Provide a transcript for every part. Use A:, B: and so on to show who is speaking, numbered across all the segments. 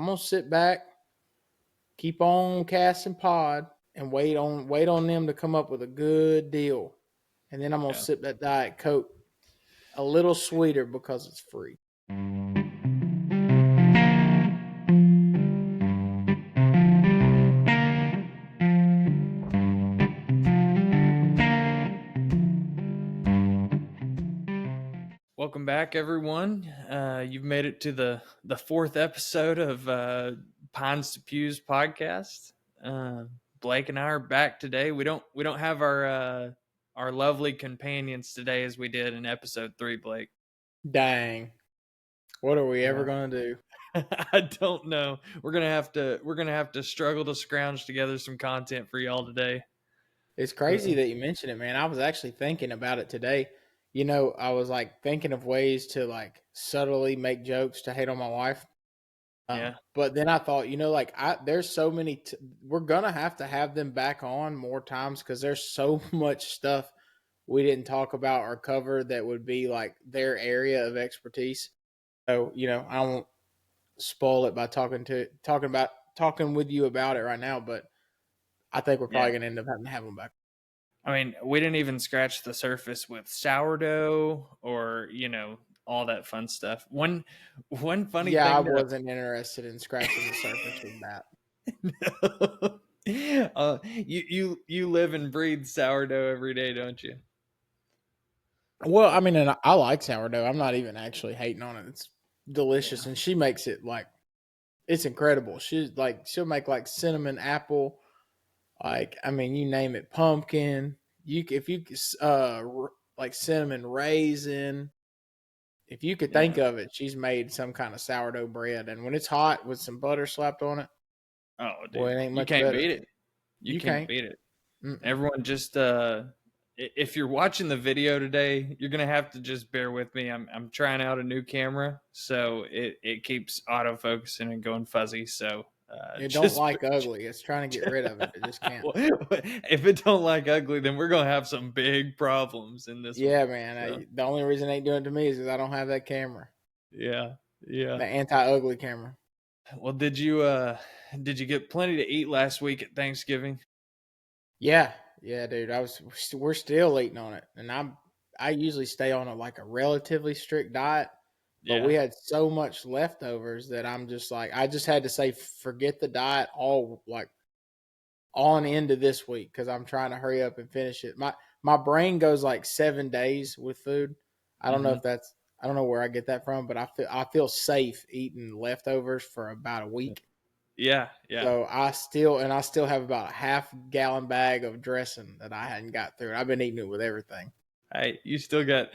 A: I'm gonna sit back, keep on casting pod, and wait on them to come up with a good deal, and then I'm gonna sip that Diet Coke a little sweeter because it's free.
B: Welcome back, everyone. You've made it to the fourth episode of Pines to Pews podcast. Blake and I are back today. We don't have our lovely companions today as we did in episode 3, Blake.
A: Dang, what are we ever gonna do?
B: I don't know. We're gonna have to struggle to scrounge together some content for y'all today.
A: It's crazy that you mentioned it, man. I was actually thinking about it today. You know, I was like thinking of ways to like subtly make jokes to hate on my wife. But then I thought, you know, like there's so many. We're gonna have to have them back on more times because there's so much stuff we didn't talk about or cover that would be like their area of expertise. So, you know, I won't spoil it by talking with you about it right now. But I think we're probably gonna end up having to have them back.
B: I mean, we didn't even scratch the surface with sourdough or, you know, all that fun stuff. One funny thing.
A: Yeah, I wasn't interested in scratching the surface with
B: that. You live and breathe sourdough every day, don't you?
A: Well, I mean, and I like sourdough. I'm not even actually hating on it. It's delicious, and she makes it like it's incredible. She'll make like cinnamon apple. Like, I mean, you name it, pumpkin. Like cinnamon raisin. If you could think of it, she's made some kind of sourdough bread, and when it's hot with some butter slapped on it,
B: oh, dude,
A: boy, it ain't much
B: you can't
A: better.
B: beat it. You can't beat it.
A: Mm-mm.
B: Everyone, just if you're watching the video today, you're gonna have to just bear with me. I'm trying out a new camera, so it keeps autofocusing and going fuzzy. So.
A: It don't like ugly. It's trying to get rid of it. It just can't.
B: If it don't like ugly, then we're gonna have some big problems in this.
A: Yeah, man. So. The only reason they ain't doing it to me is because I don't have that camera.
B: Yeah.
A: The anti-ugly camera.
B: Well, did you get plenty to eat last week at Thanksgiving?
A: Yeah, dude. We're still eating on it, and I usually stay on a relatively strict diet. But we had so much leftovers that I'm just like, I just had to say, forget the diet all on into this week because I'm trying to hurry up and finish it. My brain goes like 7 days with food. I don't know if I don't know where I get that from, but I feel safe eating leftovers for about a week.
B: Yeah.
A: So I still have about a half-gallon bag of dressing that I hadn't got through. I've been eating it with everything.
B: Hey, you still got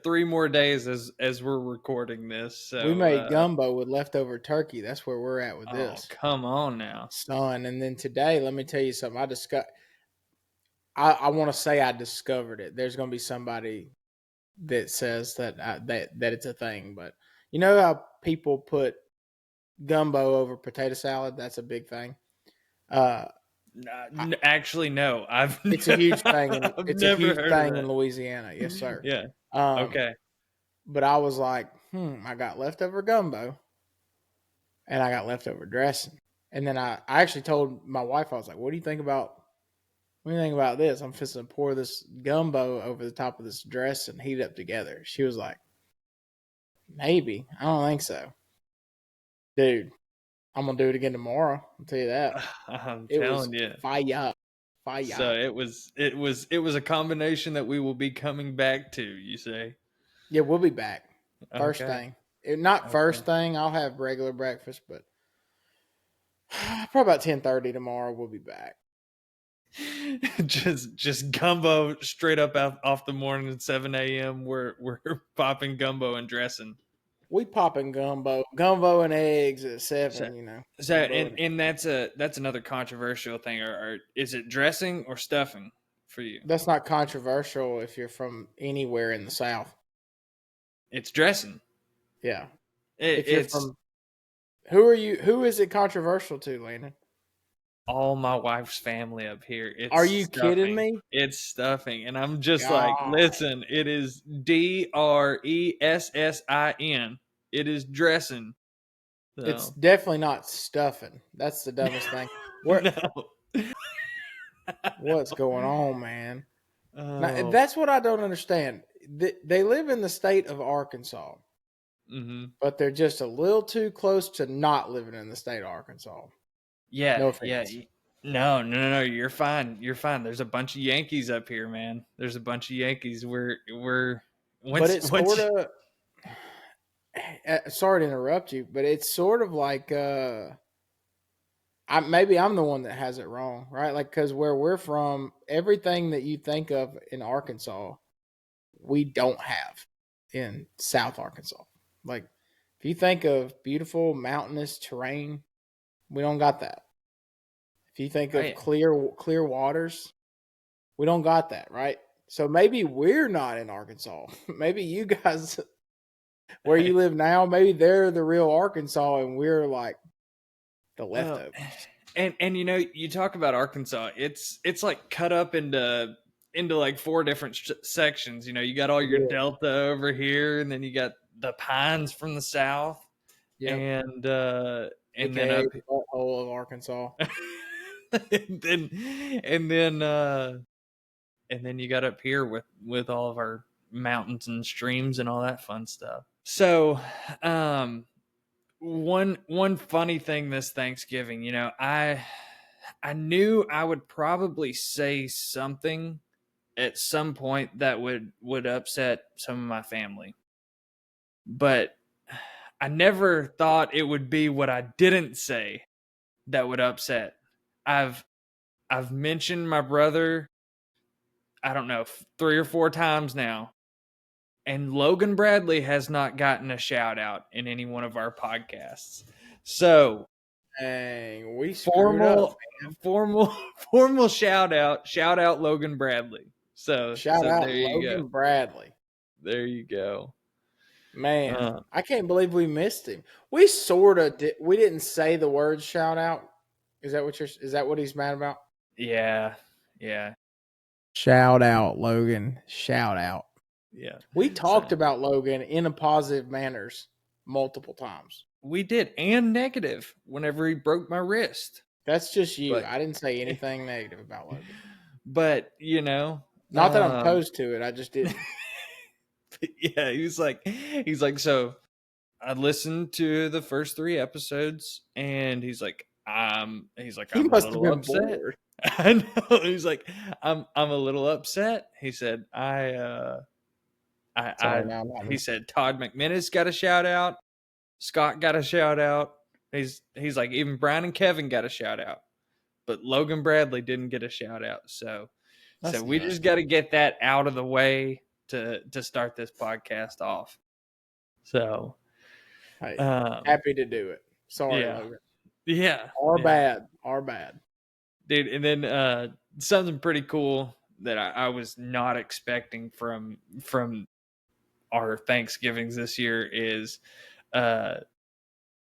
B: 3 more days as we're recording this. So
A: we made gumbo with leftover turkey. That's where we're at with this.
B: Come on now,
A: son. And then today, let me tell you something. I want to say I discovered it. There's going to be somebody that says that it's a thing, but you know how people put gumbo over potato salad? That's a big thing.
B: Actually, no.
A: It's a huge thing. It's a huge thing in Louisiana. Yes, sir.
B: Yeah.
A: Okay. But I was like, I got leftover gumbo, and I got leftover dressing, and then I actually told my wife, I was like, "What do you think about this? I'm fixing to pour this gumbo over the top of this dress and heat it up together." She was like, "Maybe. I don't think so, dude. I'm gonna do it again tomorrow. I'll tell you that."
B: I'm telling you,
A: fire.
B: So it was a combination that we will be coming back to. You say?
A: Yeah, we'll be back. First thing, not first thing. I'll have regular breakfast, but probably about 10:30 tomorrow. We'll be back.
B: just gumbo straight up off the morning at 7 a.m. We're popping gumbo and dressing.
A: We popping gumbo and eggs at 7, you know.
B: So and that's another controversial thing. Or is it dressing or stuffing for you?
A: That's not controversial if you're from anywhere in the South.
B: It's dressing.
A: Yeah. Who is it controversial to, Landon?
B: All my wife's family up here.
A: Are you kidding me?
B: It's stuffing. And I'm just like, listen, it is DRESSIN. It is dressing. So.
A: It's definitely not stuffing. That's the dumbest thing.
B: No.
A: What's going on, man? Now,
B: Oh.
A: that's what I don't understand. They live in the state of Arkansas, but they're just a little too close to not living in the state of Arkansas.
B: Yeah,
A: No offense.
B: yeah. No. You're fine. You're fine. There's a bunch of Yankees up here, man. There's a bunch of Yankees.
A: But it's sort of. Sorry to interrupt you, but it's sort of like maybe I'm the one that has it wrong, right? Like, because where we're from, everything that you think of in Arkansas, we don't have in South Arkansas. Like, if you think of beautiful mountainous terrain, we don't got that. If you think of clear waters, we don't got that, right? So maybe we're not in Arkansas. Maybe you guys, where you live now, maybe they're the real Arkansas, and we're like the leftovers.
B: And you talk about Arkansas. It's like cut up into like 4 different sections. You got all your Delta over here, and then you got the pines from the south, and then up
A: whole of Arkansas.
B: and then you got up here with all of our mountains and streams and all that fun stuff. So, one funny thing this Thanksgiving, I knew I would probably say something at some point that would upset some of my family, but I never thought it would be what I didn't say that would upset. I've mentioned my brother, I don't know, 3 or 4 times now. And Logan Bradley has not gotten a shout out in any one of our podcasts. So,
A: dang, we screwed up, man.
B: Formal shout out Logan Bradley. So
A: shout out
B: there you
A: Logan
B: go.
A: Bradley.
B: There you go.
A: Man, I can't believe we missed him. We sort of did. We didn't say the word shout out. Is that what he's mad about?
B: Yeah.
A: Shout out, Logan. Shout out.
B: Yeah.
A: We talked about Logan in a positive manners multiple times.
B: We did, and negative whenever he broke my wrist.
A: That's just you. I didn't say anything negative about Logan.
B: But,
A: not that I'm opposed to it. I just didn't.
B: Yeah, he's like, so I listened to the first 3 episodes, and he's like, I'm a little upset. Bored. I know. He's like, I'm a little upset. He said, he said Todd McManus got a shout out, Scott got a shout out. He's like, even Brian and Kevin got a shout out, but Logan Bradley didn't get a shout out. So we just got to get that out of the way to start this podcast off. So
A: happy to do it. Sorry, Logan.
B: Yeah.
A: Our bad.
B: Dude, and then something pretty cool that I was not expecting from our Thanksgivings this year is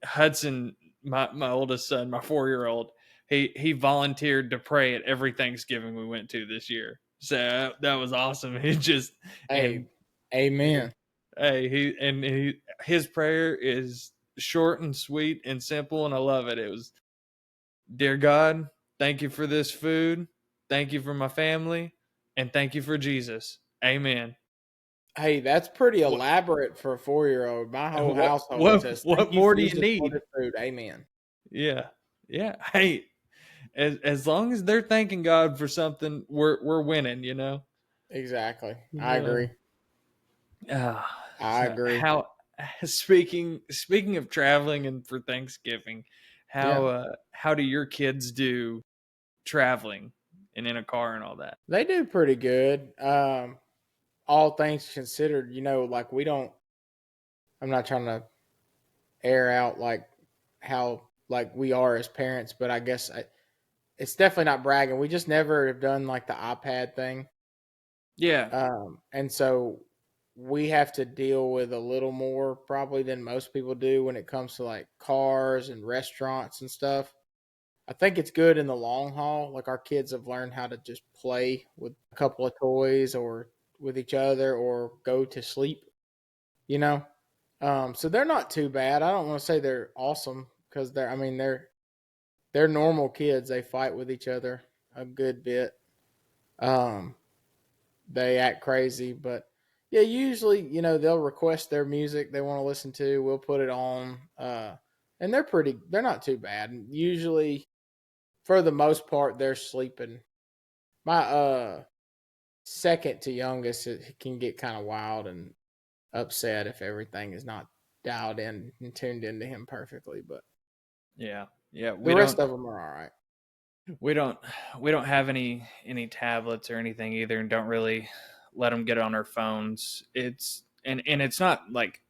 B: Hudson, my oldest son, my 4-year-old, he volunteered to pray at every Thanksgiving we went to this year. So that was awesome. He just
A: amen.
B: His prayer is short and sweet and simple, and I love it. It was, dear God, thank you for this food. Thank you for my family, and thank you for Jesus. Amen.
A: Hey, that's pretty elaborate for a 4-year-old. My whole household says,
B: "What more do you need?"
A: Food. Amen.
B: Yeah. Hey, as long as they're thanking God for something, we're winning.
A: Exactly. I agree. I agree.
B: How speaking of traveling and for Thanksgiving, how do your kids do traveling and in a car and all that?
A: They do pretty good. All things considered, like I'm not trying to air out like how like we are as parents, but I guess it's definitely not bragging. We just never have done like the iPad thing.
B: Yeah.
A: And so we have to deal with a little more probably than most people do when it comes to like cars and restaurants and stuff. I think it's good in the long haul. Like our kids have learned how to just play with a couple of toys or with each other or go to sleep, So they're not too bad. I don't want to say they're awesome because they're normal kids. They fight with each other a good bit. Um, they act crazy, but yeah, usually, they'll request their music they want to listen to. We'll put it on. And they're not too bad. Usually, for the most part, they're sleeping. My second to youngest, it can get kind of wild and upset if everything is not dialed in and tuned into him perfectly. But
B: yeah,
A: the rest of them are all right.
B: We don't have any tablets or anything either, and don't really let them get on our phones. It's and it's not like,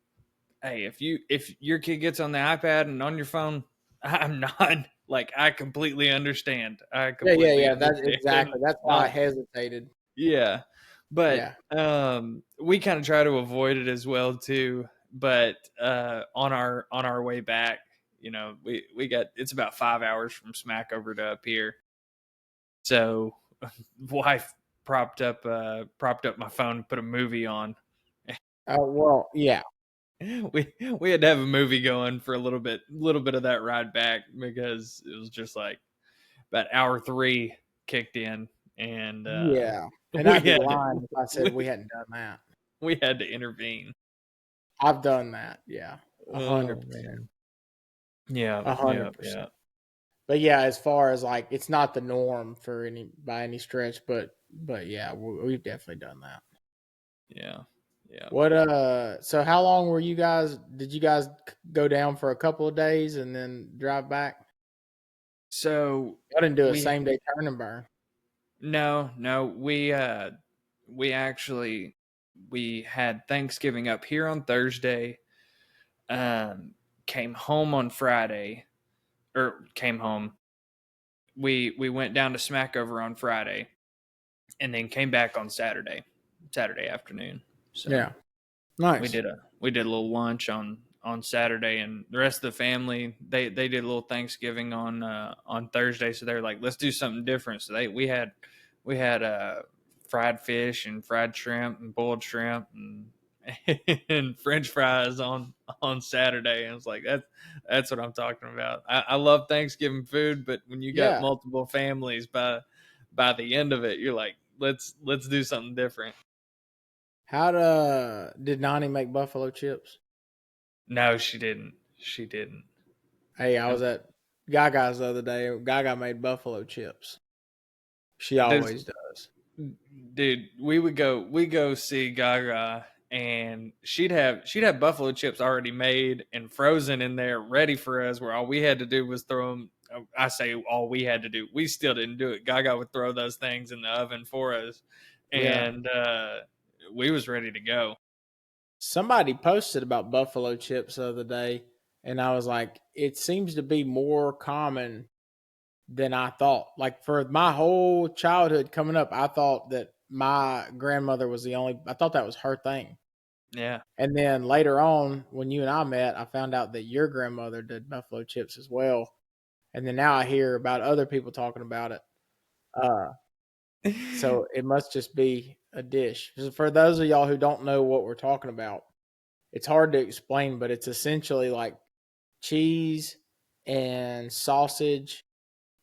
B: hey, if your kid gets on the iPad and on your phone, I'm not like, I completely understand.
A: Yeah. That's exactly. That's why I
B: Not,
A: hesitated.
B: yeah, but
A: Yeah.
B: we kind of try to avoid it as well too. But on our way back, we got, it's about 5 hours from Smackover to up here. So wife propped up my phone, put a movie on.
A: Well, yeah.
B: We had to have a movie going for a little bit of that ride back, because it was just like about hour 3 kicked in, and
A: Yeah. And
B: we
A: I'd be
B: had
A: lying if I said we
B: we,
A: hadn't done that.
B: we had to intervene.
A: I've done that. Yeah.
B: Oh
A: 100%.
B: man. Yeah,
A: a
B: yeah,
A: hundred
B: yeah.
A: percent. But yeah, as far as like, it's not the norm for by any stretch, but yeah, we've definitely done that.
B: Yeah. Yeah.
A: What so how long were you guys? Did you guys go down for a couple of days and then drive back?
B: So
A: I didn't do a
B: we
A: same day turn and burn.
B: no, we actually, we had Thanksgiving up here on Thursday. Came home on Friday, or came home. We went down to Smackover on Friday, and then came back on Saturday afternoon. So
A: Yeah, nice.
B: we did a little lunch on Saturday, and the rest of the family, they did a little Thanksgiving on Thursday. So they were like, let's do something different. So we had fried fish and fried shrimp and boiled shrimp and and French fries on Saturday. And it's like, that's what I'm talking about. I love Thanksgiving food, but when you got
A: Yeah.
B: multiple families, by the end of it, you're like, let's do something different.
A: Did Nani make buffalo chips?
B: No, she didn't. She didn't.
A: Hey, I was
B: Um,
A: at Gaga's the other day. Gaga made buffalo chips. She
B: There's
A: always does.
B: Dude, we go see Gaga, and she'd have buffalo chips already made and frozen in there ready for us, where all we had to do was throw them. I say all we had to do, we still didn't do it. Gaga would throw those things in the oven for us,
A: Yeah.
B: and we was ready to go.
A: Somebody posted about buffalo chips the other day, and I was like, it seems to be more common than I thought. Like, for my whole childhood coming up, I thought that my grandmother was I thought that was her thing.
B: Yeah.
A: And then later on, when you and I met, I found out that your grandmother did buffalo chips as well. And then now I hear about other people talking about it. Uh, so it must just be a dish. For those of y'all who don't know what we're talking about, it's hard to explain, but it's essentially like cheese and sausage,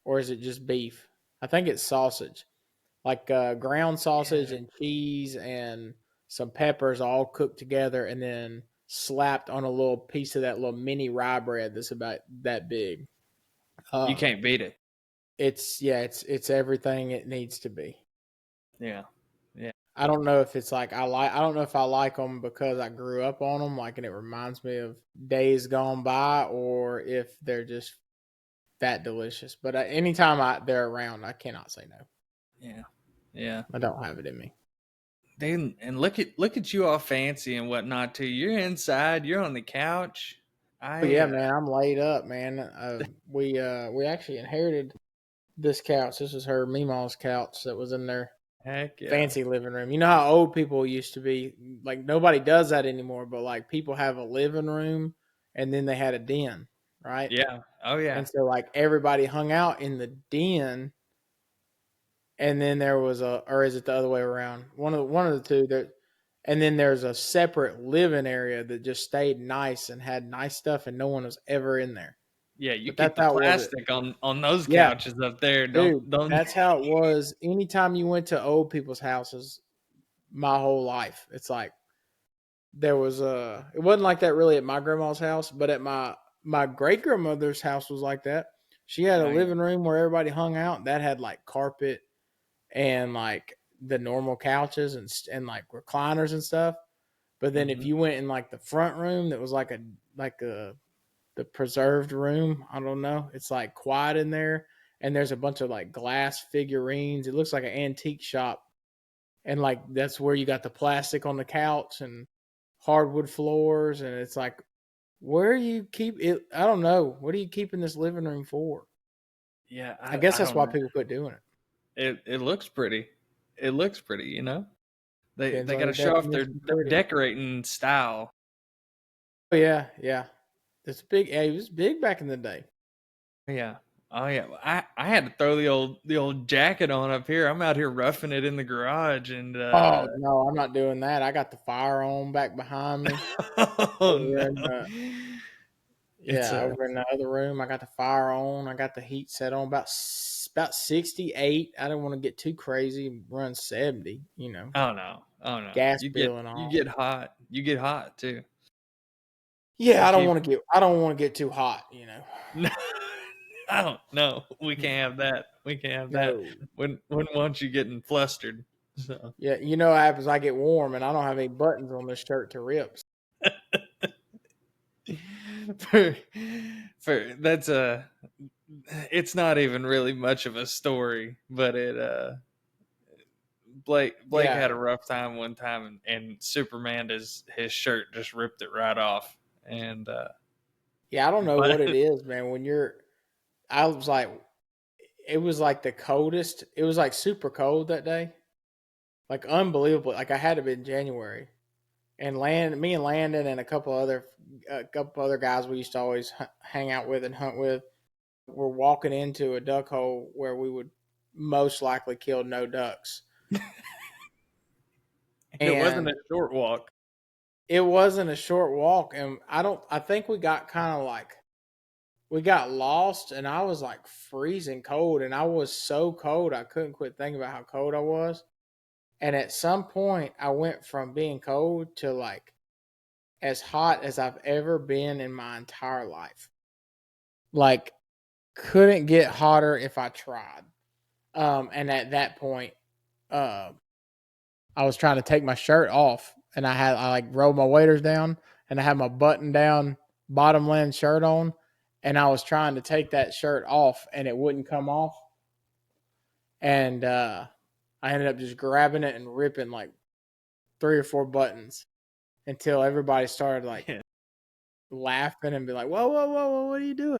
A: or is it just beef? I think it's sausage, like ground sausage
B: Yeah.
A: and cheese and some peppers all cooked together and then slapped on a little piece of that little mini rye bread that's about that big.
B: You
A: Uh,
B: can't beat it.
A: it's everything it needs to be.
B: Yeah. Yeah.
A: I don't know if it's like I don't know if I like them because I grew up on them, like, and it reminds me of days gone by, or if they're just that delicious. But anytime they're around, I cannot say no.
B: Yeah. Yeah.
A: I don't have it in me.
B: And look at you all fancy and whatnot too. You're inside. You're on the couch.
A: But
B: I
A: yeah, man, I'm laid up, man. We actually inherited this couch. This was her Meemaw's couch that was in their
B: Heck yeah.
A: fancy living room. You know how old people used to be? Like, nobody does that anymore, but like, people have a living room and then they had a den, right?
B: Yeah. Oh yeah.
A: And so like, everybody hung out in the den, and then there was or is it the other way around? One of the two. That And then there's a separate living area that just stayed nice and had nice stuff, and no one was ever in there.
B: Yeah, you
A: But
B: keep
A: that's
B: the
A: how it was.
B: plastic on those
A: Yeah,
B: couches up there.
A: dude,
B: Don't.
A: that's how it was. Anytime you went to old people's houses, my whole life, it's like there was it wasn't like that really at my grandma's house, but at my great grandmother's house was like that. She had a
B: Oh, yeah.
A: living room where everybody hung out that had like carpet and like the normal couches and like recliners and stuff. But then if you went in like the front room that was like a the preserved room, I don't know. It's like quiet in there and there's a bunch of like glass figurines. It looks like an antique shop. And like that's where you got the plastic on the couch and hardwood floors and it's like where you keep it I don't know. What are you keeping this living room for?
B: Yeah,
A: I guess
B: I
A: that's
B: don't
A: why
B: know.
A: people quit doing it.
B: It looks pretty. It looks pretty, you know.
A: Depends
B: They
A: on
B: got
A: your
B: to show off
A: definition of
B: their
A: pretty.
B: decorating style.
A: Oh yeah, yeah. It's big. Hey, it was big back in the day.
B: Yeah. Oh yeah. I had to throw the old jacket on up here. I'm out here roughing it in the garage and
A: Oh no, I'm not doing that. I got the fire on back behind me.
B: oh
A: Over
B: no.
A: in the,
B: It's
A: yeah, over in the other room, I got the fire on. I got the heat set on about 68. I didn't want to get too crazy and run 70. You know,
B: oh no. Oh no.
A: gas bill and
B: You
A: all.
B: get hot. You get hot too.
A: Yeah,
B: You keep
A: I don't want to get too hot. You know.
B: no, I don't know. We can't have that. We can't have that.
A: No.
B: Wouldn't want you getting flustered. So
A: Yeah, you know what happens? I get warm and I don't have any buttons on this shirt to rip.
B: for for that's a it's not even really much of a story, but it Blake
A: Yeah,
B: had a rough time one time and Superman his shirt just ripped it right off and
A: yeah. I don't know
B: but
A: what it is, man. I was like, it was like the coldest. It was like super cold that day, like unbelievable. Like I had to be in January, and me and Landon and a couple other guys we used to always hang out with and hunt with, were walking into a duck hole where we would most likely kill no ducks,
B: it wasn't
A: and
B: a short walk.
A: it wasn't a short walk. And I think we got kind of like we got lost, and I was like freezing cold, and I was so cold I couldn't quit thinking about how cold I was. And at some point, I went from being cold to like as hot as I've ever been in my entire life. Like, couldn't get hotter if I tried. And at that point, uh, I was trying to take my shirt off, and I like rolled my waders down, and I had my button down bottom land shirt on, and I was trying to take that shirt off, and it wouldn't come off, and I ended up just grabbing it and ripping like 3 or 4 buttons until everybody started like
B: Yeah.
A: laughing and be like, "Whoa, whoa, whoa, whoa, what are you doing?"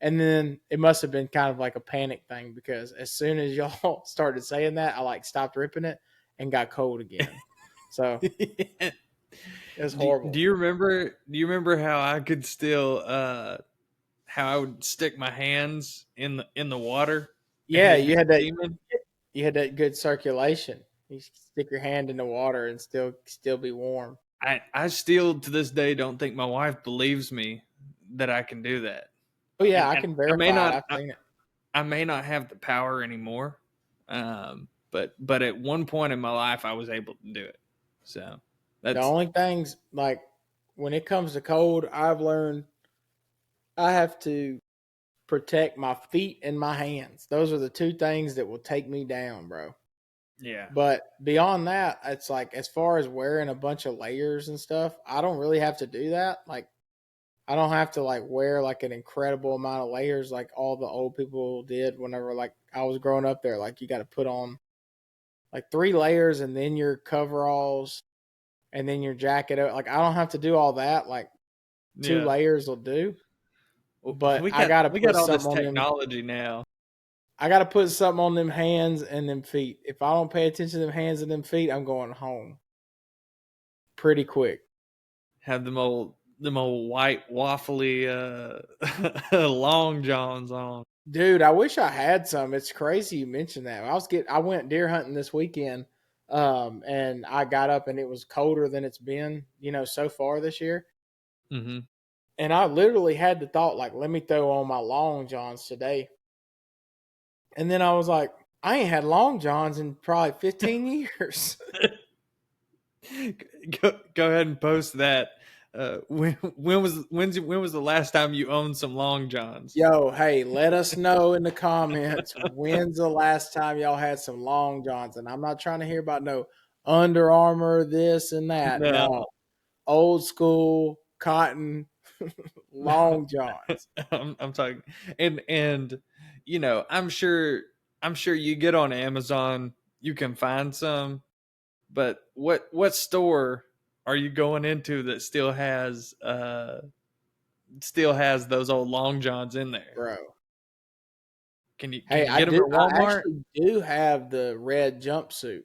A: And then it must have been kind of like a panic thing because as soon as y'all started saying that, I like stopped ripping it and got cold again. So it was horrible.
B: Do you remember how I could still how I would stick my hands in the water and
A: Yeah,
B: it'd be steaming?
A: you had that good circulation. You stick your hand in the water and still be warm.
B: I still to this day don't think my wife believes me that I can do that.
A: Oh yeah, I
B: And
A: can
B: I may
A: verify it.
B: not
A: I've seen it.
B: I may not have the power anymore. But at one point in my life I was able to do it. So
A: The
B: that's
A: only things like when it comes to cold, I've learned I have to protect my feet and my hands. Those are the two things that will take me down, bro.
B: yeah.
A: But beyond that, it's like as far as wearing a bunch of layers and stuff, I don't really have to do that. Like I don't have to like wear like an incredible amount of layers like all the old people did whenever like I was growing up there. Like you got to put on like 3 layers and then your coveralls and then your jacket. Like I don't have to do all that. Like 2 layers will do. But I gotta
B: We got
A: put
B: all this
A: something on them.
B: technology now.
A: I gotta put something on them hands and them feet. If I don't pay attention to them hands and them feet, I'm going home pretty quick.
B: Have them old white waffly long johns on.
A: Dude, I wish I had some. It's crazy you mentioned that. I went deer hunting this weekend And I got up and it was colder than it's been, so far this year.
B: Mm-hmm.
A: And I literally had the thought, like, let me throw on my long johns today. And then I was like, I ain't had long johns in probably 15 years.
B: Go ahead and post that. When was the last time you owned some long johns?
A: Yo, hey, let us know in the comments when's the last time y'all had some long johns. And I'm not trying to hear about no Under Armour, this and that. No, old school cotton long johns.
B: I'm talking, and I'm sure you get on Amazon, you can find some, but what store are you going into that still has those old long johns in there,
A: Bro?
B: Can you
A: Hey,
B: get them at
A: I
B: Walmart?
A: actually do have the red jumpsuit.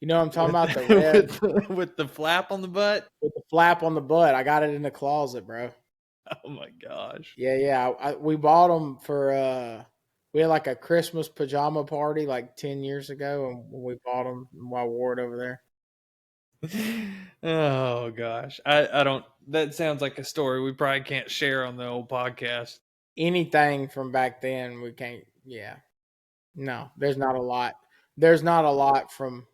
A: You know what I'm talking about? The red
B: with the flap on the butt?
A: With the flap on the butt. I got it in the closet, bro.
B: Oh my gosh.
A: Yeah. We bought them for we had like a Christmas pajama party like 10 years ago, and we bought them while I wore it over there.
B: Oh gosh. I don't, that sounds like a story we probably can't share on the old podcast.
A: Anything from back then we can't. Yeah. No, there's not a lot. There's not a lot from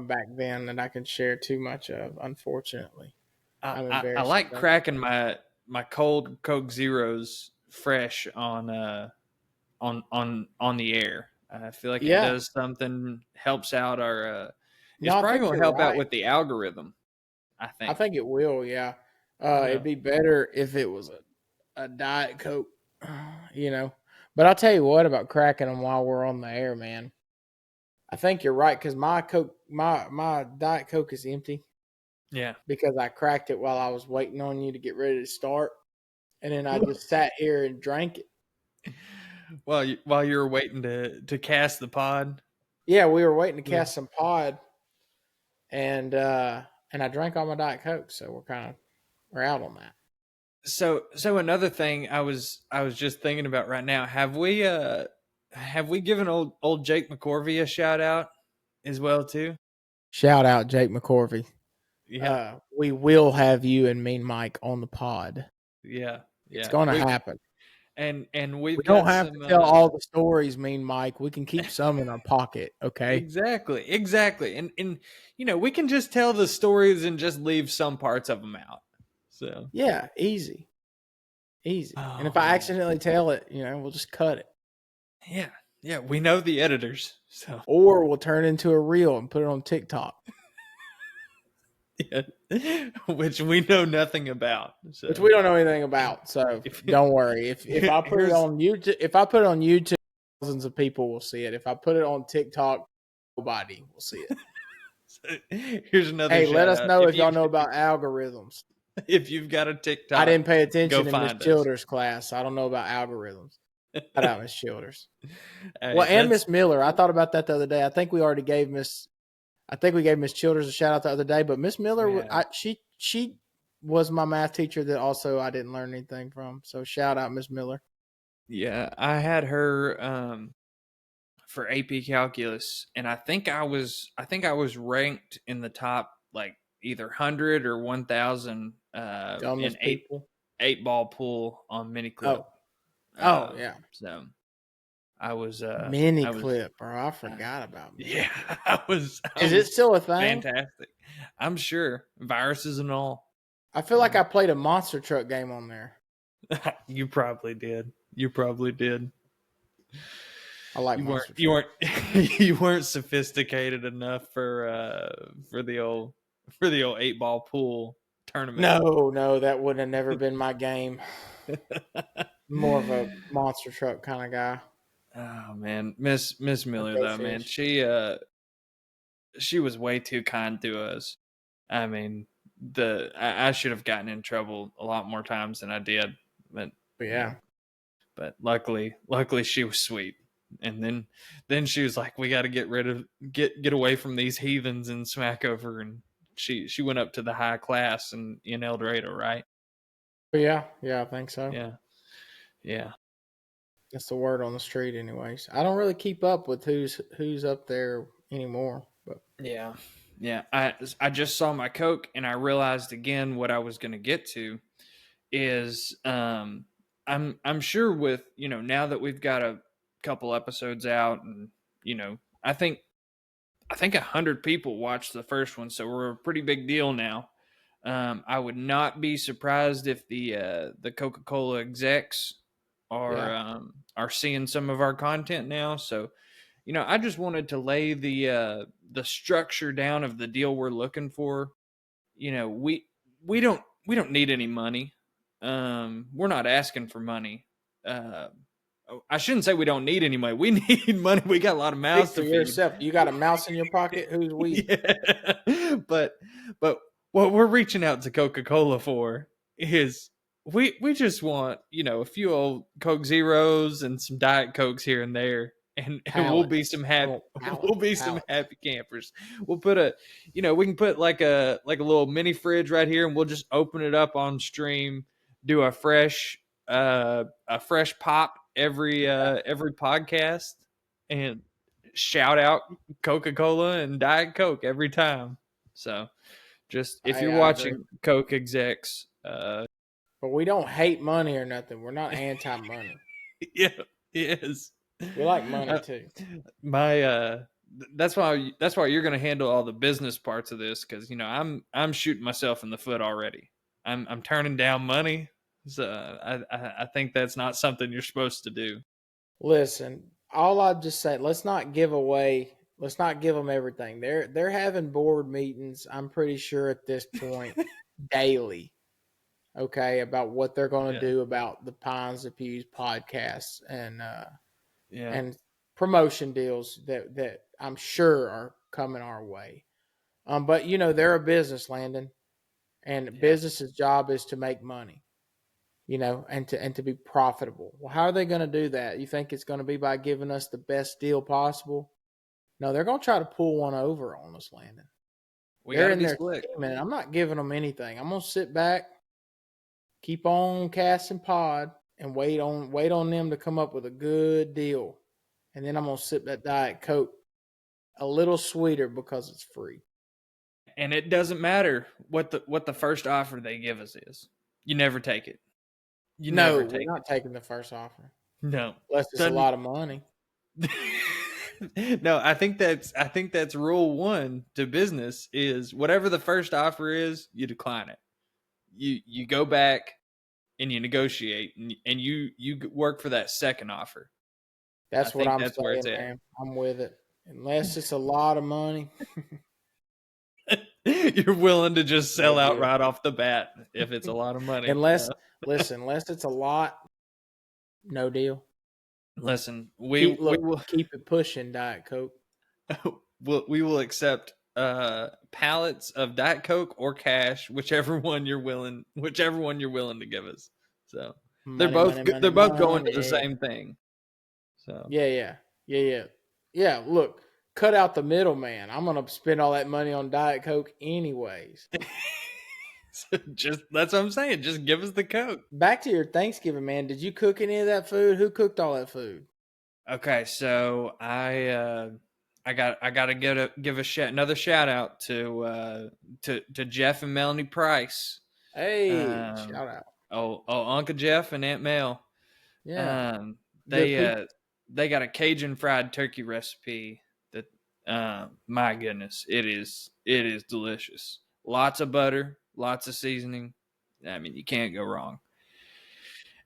A: back then that I can share too much of, unfortunately. I'm
B: I
A: embarrassed.
B: like cracking my cold Coke Zeros fresh on the air. I feel like it does something, helps out our it's probably going to help out with the algorithm, I think
A: it will, yeah. It'd be better if it was a Diet Coke, But I'll tell you what about cracking them while we're on the air, man. I think you're right, because my Diet Coke is empty.
B: Yeah.
A: Because I cracked it while I was waiting on you to get ready to start. And then I just sat here and drank it.
B: While you were waiting to cast the pod?
A: Yeah, we were waiting to cast some pod. And I drank all my Diet Coke, so we're out on that.
B: So another thing I was just thinking about right now, have we given old Jake McCorvey a shout out as well too?
A: Shout out Jake McCorvey.
B: Yeah.
A: We will have you and Mean Mike on the pod.
B: Yeah.
A: It's going to happen.
B: And we
A: don't have to tell all the stories, Mean Mike. We can keep some in our pocket, okay?
B: Exactly. And we can just tell the stories and just leave some parts of them out. So
A: yeah, easy. Oh, and if I accidentally tell it, we'll just cut it.
B: Yeah, we know the editors. So
A: or we'll turn it into a reel and put it on TikTok.
B: Yeah. Which we know nothing about. So.
A: Which we don't know anything about. So don't worry. If I put it on YouTube, thousands of people will see it. If I put it on TikTok, nobody will see it.
B: So here's another.
A: Hey, let us know if y'all know about algorithms.
B: If you've got a TikTok,
A: I didn't pay attention in Miss Childers' class. So I don't know about algorithms. Shout out Miss Childers. Hey, and Miss Miller. I thought about that the other day. I think we gave Miss Childers a shout out the other day, but Miss Miller, she was my math teacher that also I didn't learn anything from. So shout out Miss Miller.
B: Yeah, I had her for AP Calculus, and I think I was ranked in the top like either 100 or 1,000 in eight ball pool on mini clip.
A: Oh yeah.
B: So I was
A: mini clip, bro. I forgot about
B: me. Yeah, I was.
A: Is it still a thing?
B: Fantastic. I'm sure, viruses and all.
A: I feel like I played a monster truck game on there.
B: You probably did.
A: I like
B: you weren't sophisticated enough for the old 8-ball pool tournament.
A: No, that would have never been my game. More of a monster truck kind of guy.
B: Oh man, Miss Miller though, man, she was way too kind to us. I mean, I should have gotten in trouble a lot more times than I did, but
A: yeah.
B: But luckily she was sweet. And then she was like, we got to get away from these heathens in Smackover, and she went up to the high class in El Dorado, right?
A: Yeah, I think so.
B: Yeah.
A: That's the word on the street anyways. I don't really keep up with who's up there anymore. But
B: yeah. I just saw my Coke and I realized again what I was going to get to is I'm sure with, now that we've got a couple episodes out and, I think 100 people watched the first one, so we're a pretty big deal now. I would not be surprised if the Coca-Cola execs are seeing some of our content now. So, I just wanted to lay the structure down of the deal we're looking for. We don't need any money. We're not asking for money. I shouldn't say we don't need any money. We need money. We got a lot of mouths
A: speak for
B: to feed.
A: yourself. You got a mouse in your pocket? Who's we?
B: Yeah. But what we're reaching out to Coca-Cola for is we just want, a few old Coke Zeros and some Diet Cokes here and there. And we'll be some happy some happy campers. We'll put we can put like a little mini fridge right here, and we'll just open it up on stream, do a fresh pop every podcast, and shout out Coca-Cola and Diet Coke every time. So just if you're watching Coke execs,
A: but we don't hate money or nothing. We're not anti-money.
B: Yeah, yes.
A: We like money too.
B: That's why you're going to handle all the business parts of this, because I'm shooting myself in the foot already. I'm turning down money, so I think that's not something you're supposed to do.
A: Listen, all I'd just say, let's not give them everything. They're having board meetings, I'm pretty sure at this point, daily. Okay, about what they're going to do about the Pines of Pews podcast and promotion deals that I'm sure are coming our way. But they're a business, Landon, and business's job is to make money, and to be profitable. Well, how are they going to do that? You think it's going to be by giving us the best deal possible? No, they're going to try to pull one over on us, Landon. They're in their team, and I'm not giving them anything. I'm going to sit back, keep on casting pod, and wait on them to come up with a good deal. And then I'm going to sip that Diet Coke a little sweeter because it's free.
B: And it doesn't matter what the first offer they give us is. You never take it.
A: We're not taking the first offer.
B: No.
A: Unless it's a lot of money.
B: No, I think that's rule 1 to business is whatever the first offer is, you decline it. You go back and you negotiate and you work for that second offer.
A: That's what I'm saying, where it's man. I'm with it. Unless it's a lot of money.
B: You're willing to just sell out right off the bat if it's a lot of money.
A: Unless it's a lot, no deal.
B: Listen,
A: we will keep it pushing, Diet Coke.
B: We will accept pallets of Diet Coke or cash, whichever one you're willing to give us. So they're both going to the same thing. So yeah. Look, cut out the middleman. I'm gonna spend all that money on Diet Coke anyways. So that's what I'm saying. Just give us the Coke.
A: Back to your Thanksgiving, man. Did you cook any of that food? Who cooked all that food?
B: Okay, so I got to give another shout out to Jeff and Melanie Price.
A: Hey, shout out.
B: Oh, Uncle Jeff and Aunt Mel.
A: Yeah.
B: They got a Cajun fried turkey recipe that my goodness, it is delicious. Lots of butter, lots of seasoning. I mean, you can't go wrong.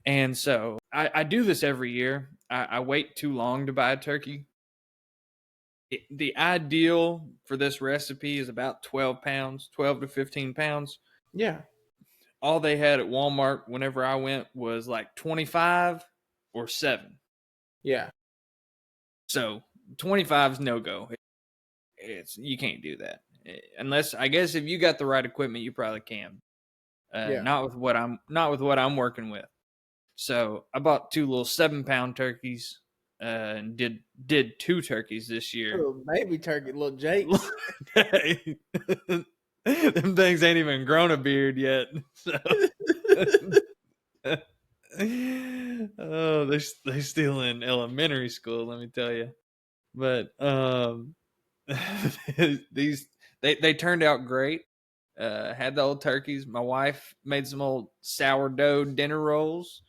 B: And so I do this every year. I wait too long to buy a turkey. The ideal for this recipe is about 12 to 15 pounds.
A: Yeah.
B: All they had at Walmart whenever I went was like 25 or 7.
A: Yeah.
B: So 25 is no go. You can't do that unless, I guess, if you got the right equipment, you probably can. Not with what I'm working with. So I bought 2 little 7-pound turkeys and did 2 turkeys this year.
A: Little baby turkey, little Jakes.
B: Them things ain't even grown a beard yet. So. Oh, they still in elementary school, let me tell you. But they turned out great. Had the old turkeys. My wife made some old sourdough dinner rolls,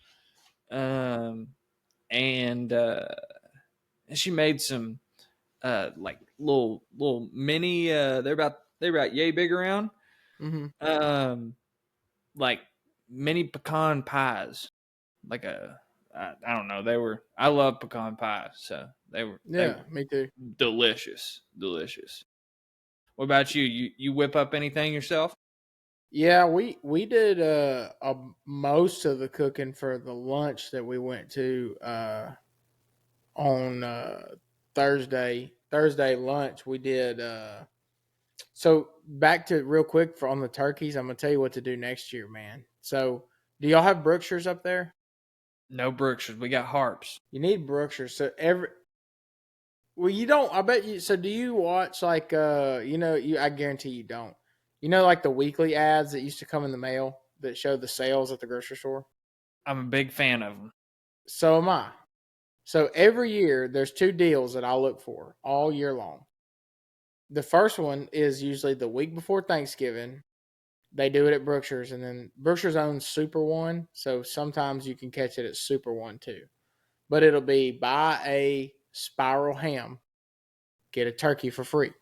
B: and she made some like little mini. They're about yay big around.
A: Mm-hmm.
B: Like mini pecan pies. Like I don't know. I love pecan pies, so they were
A: Me too.
B: delicious. What about you? You whip up anything yourself?
A: Yeah, we did most of the cooking for the lunch that we went to on Thursday lunch. We did so back to real quick for on the turkeys. I'm gonna tell you what to do next year, man. So do y'all have Brookshires up there?
B: No Brookshires. We got harps.
A: You need Brookshires. So you don't. I bet you. So do you watch like I guarantee you don't. You know, like the weekly ads that used to come in the mail that show the sales at the grocery store.
B: I'm a big fan of them.
A: So am I. So every year there's two deals that I look for all year long. The first one is usually the week before Thanksgiving. They do it at Brookshire's, and then Brookshire's owns Super One, so sometimes you can catch it at Super One too. But it'll be buy a spiral ham, get a turkey for free.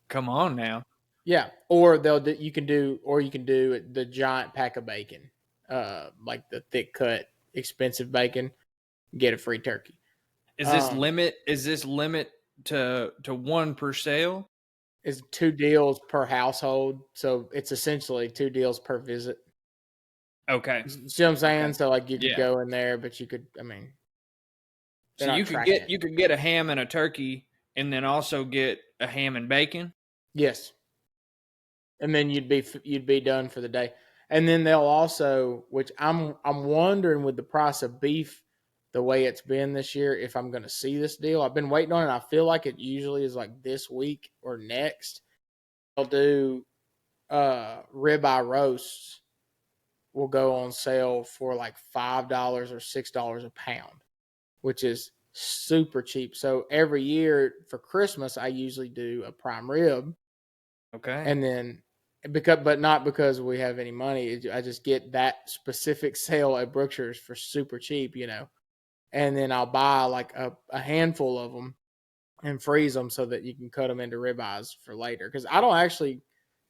B: Come on now.
A: Yeah, or you can do the giant pack of bacon, like the thick cut, expensive bacon, get a free turkey.
B: Is this limit to one per sale?
A: Is 2 deals per household, so it's essentially 2 deals per visit.
B: Okay.
A: See what I'm saying?
B: Okay.
A: So like you could go in there, but you could,
B: so you could get a ham and a turkey, and then also get a ham and bacon.
A: Yes, and then you'd be done for the day. And then they'll also, which I'm wondering with the price of beef, the way it's been this year, if I'm going to see this deal. I've been waiting on it. I feel like it usually is like this week or next. They'll do ribeye roasts will go on sale for like $5 or $6 a pound, which is super cheap. So every year for Christmas, I usually do a prime rib.
B: Okay.
A: And then but not because we have any money. I just get that specific sale at Brookshire's for super cheap, and then I'll buy like a handful of them and freeze them so that you can cut them into ribeyes for later. Because I don't actually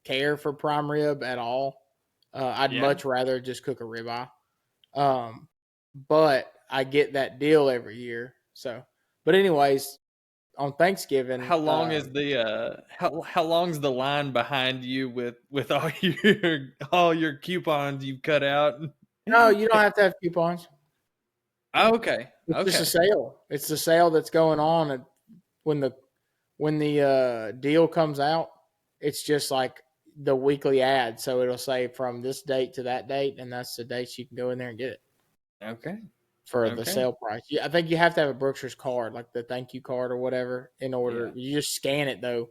A: care for prime rib at all. I'd much rather just cook a ribeye. But I get that deal every year. So, but anyways, on Thanksgiving,
B: how long is the how long's the line behind you with all your coupons you've cut out?
A: No, you don't have to have coupons.
B: Oh, okay.
A: It's just a sale. It's the sale that's going on when the deal comes out. It's just like the weekly ad, so it'll say from this date to that date, and that's the dates you can go in there and get it.
B: Okay.
A: For the sale price. I think you have to have a Brookshire's card, like the thank you card or whatever, in order. You just scan it though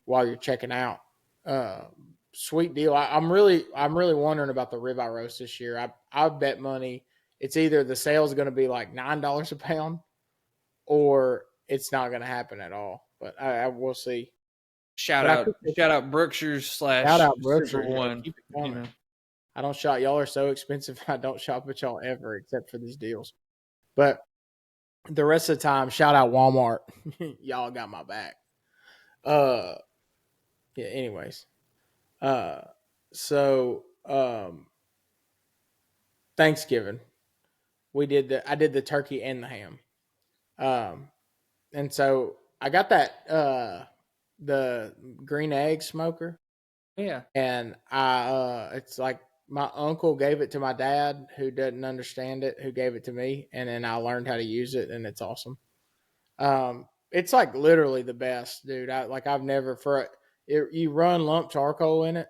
A: while you're checking out. Sweet deal. I'm really wondering about the ribeye roast this year. I bet money it's either the sale is going to be like $9 a pound, or it's not going to happen at all. But I will see.
B: Shout out Brookshire's / Super One.
A: Keep it coming. I don't shop. Y'all are so expensive. I don't shop with y'all ever except for these deals. But the rest of the time, shout out Walmart. Y'all got my back. Yeah, anyways. So Thanksgiving. I did the turkey and the ham. And so I got that the green egg smoker.
B: Yeah.
A: And it's like my uncle gave it to my dad, who doesn't understand it, who gave it to me, and then I learned how to use it, and it's awesome. It's like literally the best, dude. I've never you run lump charcoal in it,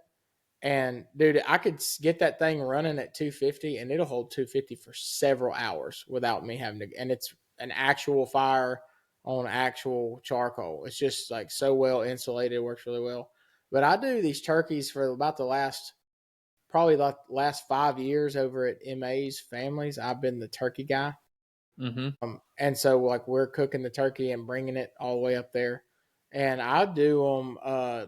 A: and dude, I could get that thing running at 250, and it'll hold 250 for several hours without me having to. And it's an actual fire on actual charcoal. It's just like so well insulated, it works really well. But I do these turkeys for about probably the last 5 years over at MA's Families. I've been the turkey guy. And so like we're cooking the turkey and bringing it all the way up there, and I do them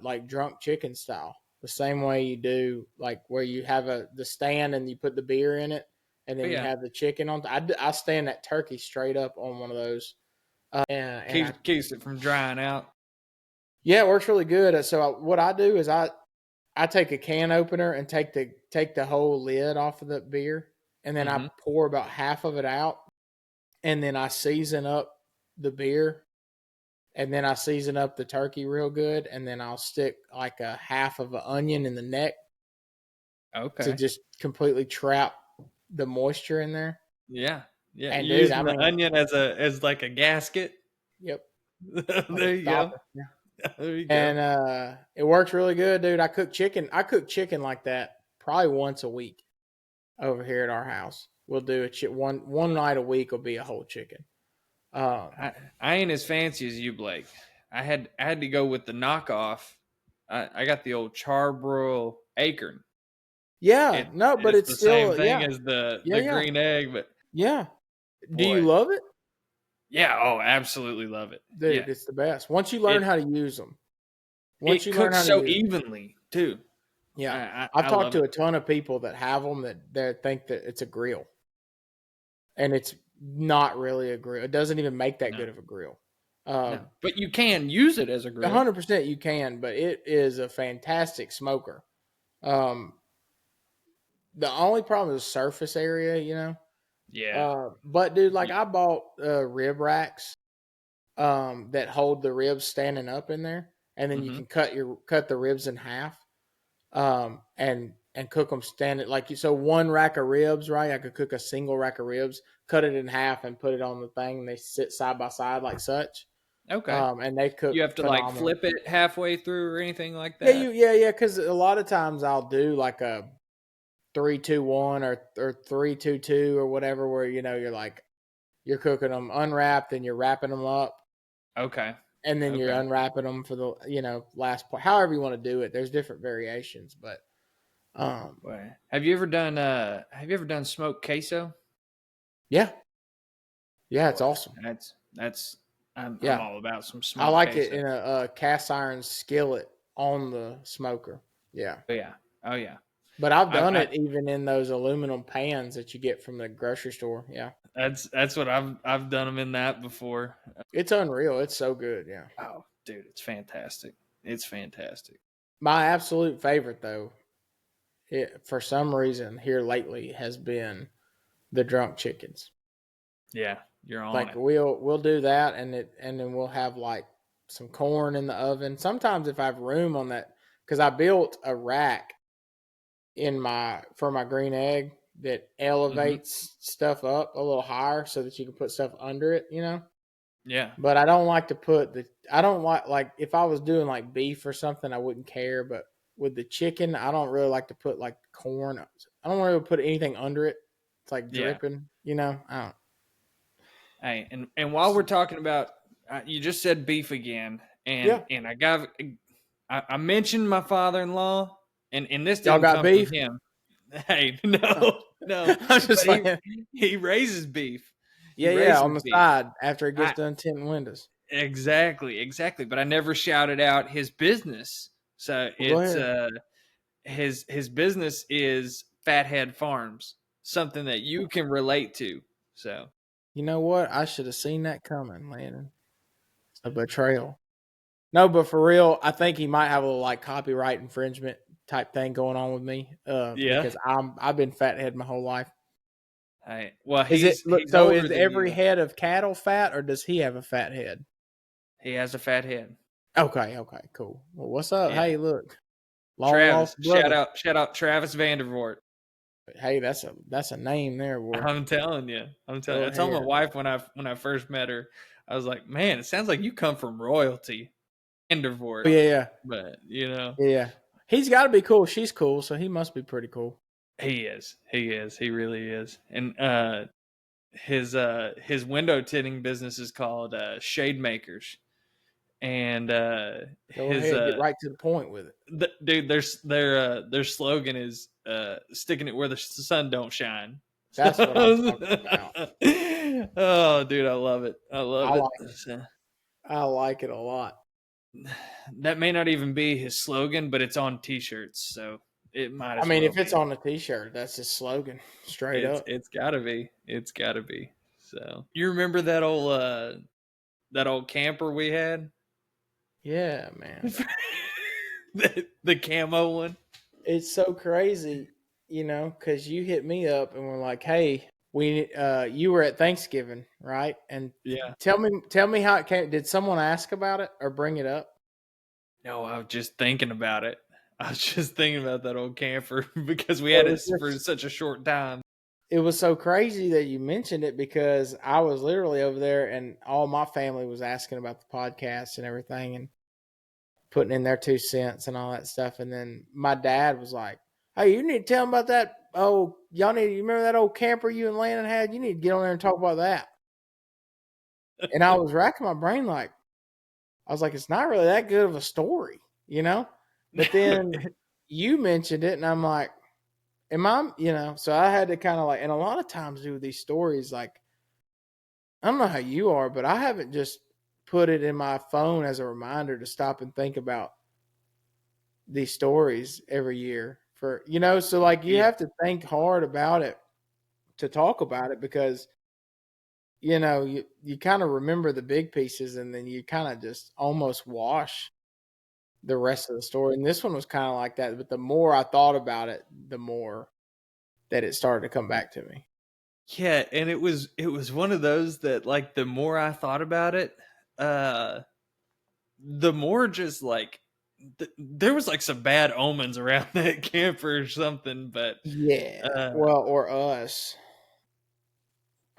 A: like drunk chicken style, the same way you do like where you have the stand and you put the beer in it, and then you have the chicken on. I stand that turkey straight up on one of those, and
B: keeps it from drying out.
A: Yeah, it works really good. So what I do is I take a can opener and take the whole lid off of the beer, and then I pour about half of it out, and then I season up the beer, and then I season up the turkey real good, and then I'll stick like a half of an onion in the neck, to just completely trap the moisture in there.
B: Yeah.
A: And
B: you using the onion as like a gasket.
A: Yep.
B: There you go.
A: Yeah.
B: There you go.
A: And it works really good, dude. I cook chicken like that probably once a week over here at our house. We'll do one night a week will be a whole chicken.
B: I ain't as fancy as you, Blake. I had to go with the knockoff. I got the old charbroil acorn.
A: Yeah, but it's
B: the
A: still
B: same thing as the green egg. But
A: yeah, do you love it?
B: Yeah, absolutely love it,
A: dude. It's the best once you learn how to use them.
B: Once you learn how to so evenly too.
A: Yeah, I've talked to a ton of people that have them that think that it's a grill, and it's not really a grill. It doesn't even make that good of a grill.
B: But you can use it as a grill.
A: 100% you can, but it is a fantastic smoker. The only problem is surface area,
B: Yeah.
A: But dude, like I bought rib racks that hold the ribs standing up in there, and then you can cut the ribs in half, and cook them standing so one rack of ribs, right? I could cook a single rack of ribs, cut it in half, and put it on the thing, and they sit side by side like such.
B: Okay.
A: And they cook.
B: You have to phenomenal. Like flip it halfway through or anything like that.
A: Yeah. Because a lot of times I'll do like a 3-2-1 or 3-2-2 or whatever, where you're cooking them unwrapped and you're wrapping them up.
B: Okay.
A: And then you're unwrapping them for the last part. However you want to do it, there's different variations. But
B: have you ever done smoked queso?
A: Yeah, it's awesome.
B: I'm all about some smoked.
A: I like
B: queso.
A: it in a cast iron skillet on the smoker. Yeah.
B: Oh yeah.
A: But I've done it even in those aluminum pans that you get from the grocery store. Yeah.
B: That's what I've done them in that before.
A: It's unreal. It's so good. Yeah.
B: Oh, dude, it's fantastic. It's fantastic.
A: My absolute favorite though, for some reason here lately, has been the drunk chickens.
B: Yeah, you're on
A: like
B: it.
A: We'll do that, and then we'll have like some corn in the oven. Sometimes if I have room on that, because I built a rack for my green egg that elevates stuff up a little higher so that you can put stuff under it,
B: Yeah.
A: But I don't like to put I don't like if I was doing like beef or something, I wouldn't care. But with the chicken, I don't really like to put like corn. I don't really put anything under it. It's like dripping, I don't.
B: Hey, and while we're talking about, you just said beef again, and I mentioned my father-in-law, and this didn't come from him. Hey, no.
A: I'm just saying.
B: He raises beef.
A: Yeah, on the side after it gets done tinting windows.
B: Exactly. But I never shouted out his business. So it's his business is Fathead Farms, something that you can relate to. So
A: you know what? I should have seen that coming, man. It's a betrayal. No, but for real, I think he might have a little like copyright infringement type thing going on with me. Because I've been fathead my whole life.
B: Hey, well,
A: is every head of cattle fat, or does he have a fat head?
B: He has a fat head.
A: Okay, cool. Well, what's up? Yeah. Hey, look,
B: Travis. Shout out Travis Vandervoort.
A: Hey, that's a name there, boy.
B: I'm telling you. I told my wife when I first met her, I was like, man, it sounds like you come from royalty. Vandervoort.
A: Yeah.
B: But
A: Yeah. He's got to be cool. She's cool, so he must be pretty cool.
B: He is. He really is. And his window tinting business is called Shade Makers. And
A: get right to the point with it.
B: Dude, their slogan is sticking it where the sun don't shine.
A: That's what I'm talking about.
B: Oh, dude, I love it. I love
A: I
B: it.
A: like it. I like it a lot.
B: That may not even be his slogan, but it's on T-shirts, so it might as well.
A: If it's on a T-shirt, that's his slogan, straight up.
B: It's gotta be. It's gotta be. So you remember that old camper we had?
A: Yeah, man.
B: the camo one.
A: It's so crazy, because you hit me up and we're like, "Hey, you were at Thanksgiving, right?" And
B: yeah,
A: tell me how it came. Did someone ask about it or bring it up?
B: No, I was just thinking about it. I was just thinking about that old camper because we had it for such a short time.
A: It was so crazy that you mentioned it because I was literally over there and all my family was asking about the podcast and everything and putting in their 2 cents and all that stuff. And then my dad was like, "Hey, you need to tell them about that. Oh, you remember that old camper you and Landon had? You need to get on there and talk about that." And I was racking my brain I was like, it's not really that good of a story, But then you mentioned it and I'm like, so I had to kind of and a lot of times do these stories, I don't know how you are, but I haven't just put it in my phone as a reminder to stop and think about these stories every year so you have to think hard about it to talk about it because, you kind of remember the big pieces and then you kind of just almost wash the rest of the story. And this one was kind of like that, but the more I thought about it, the more that it started to come back to me.
B: Yeah, and it was one of those that the more I thought about it, the more just there was some bad omens around that camper or something, but
A: yeah, or us,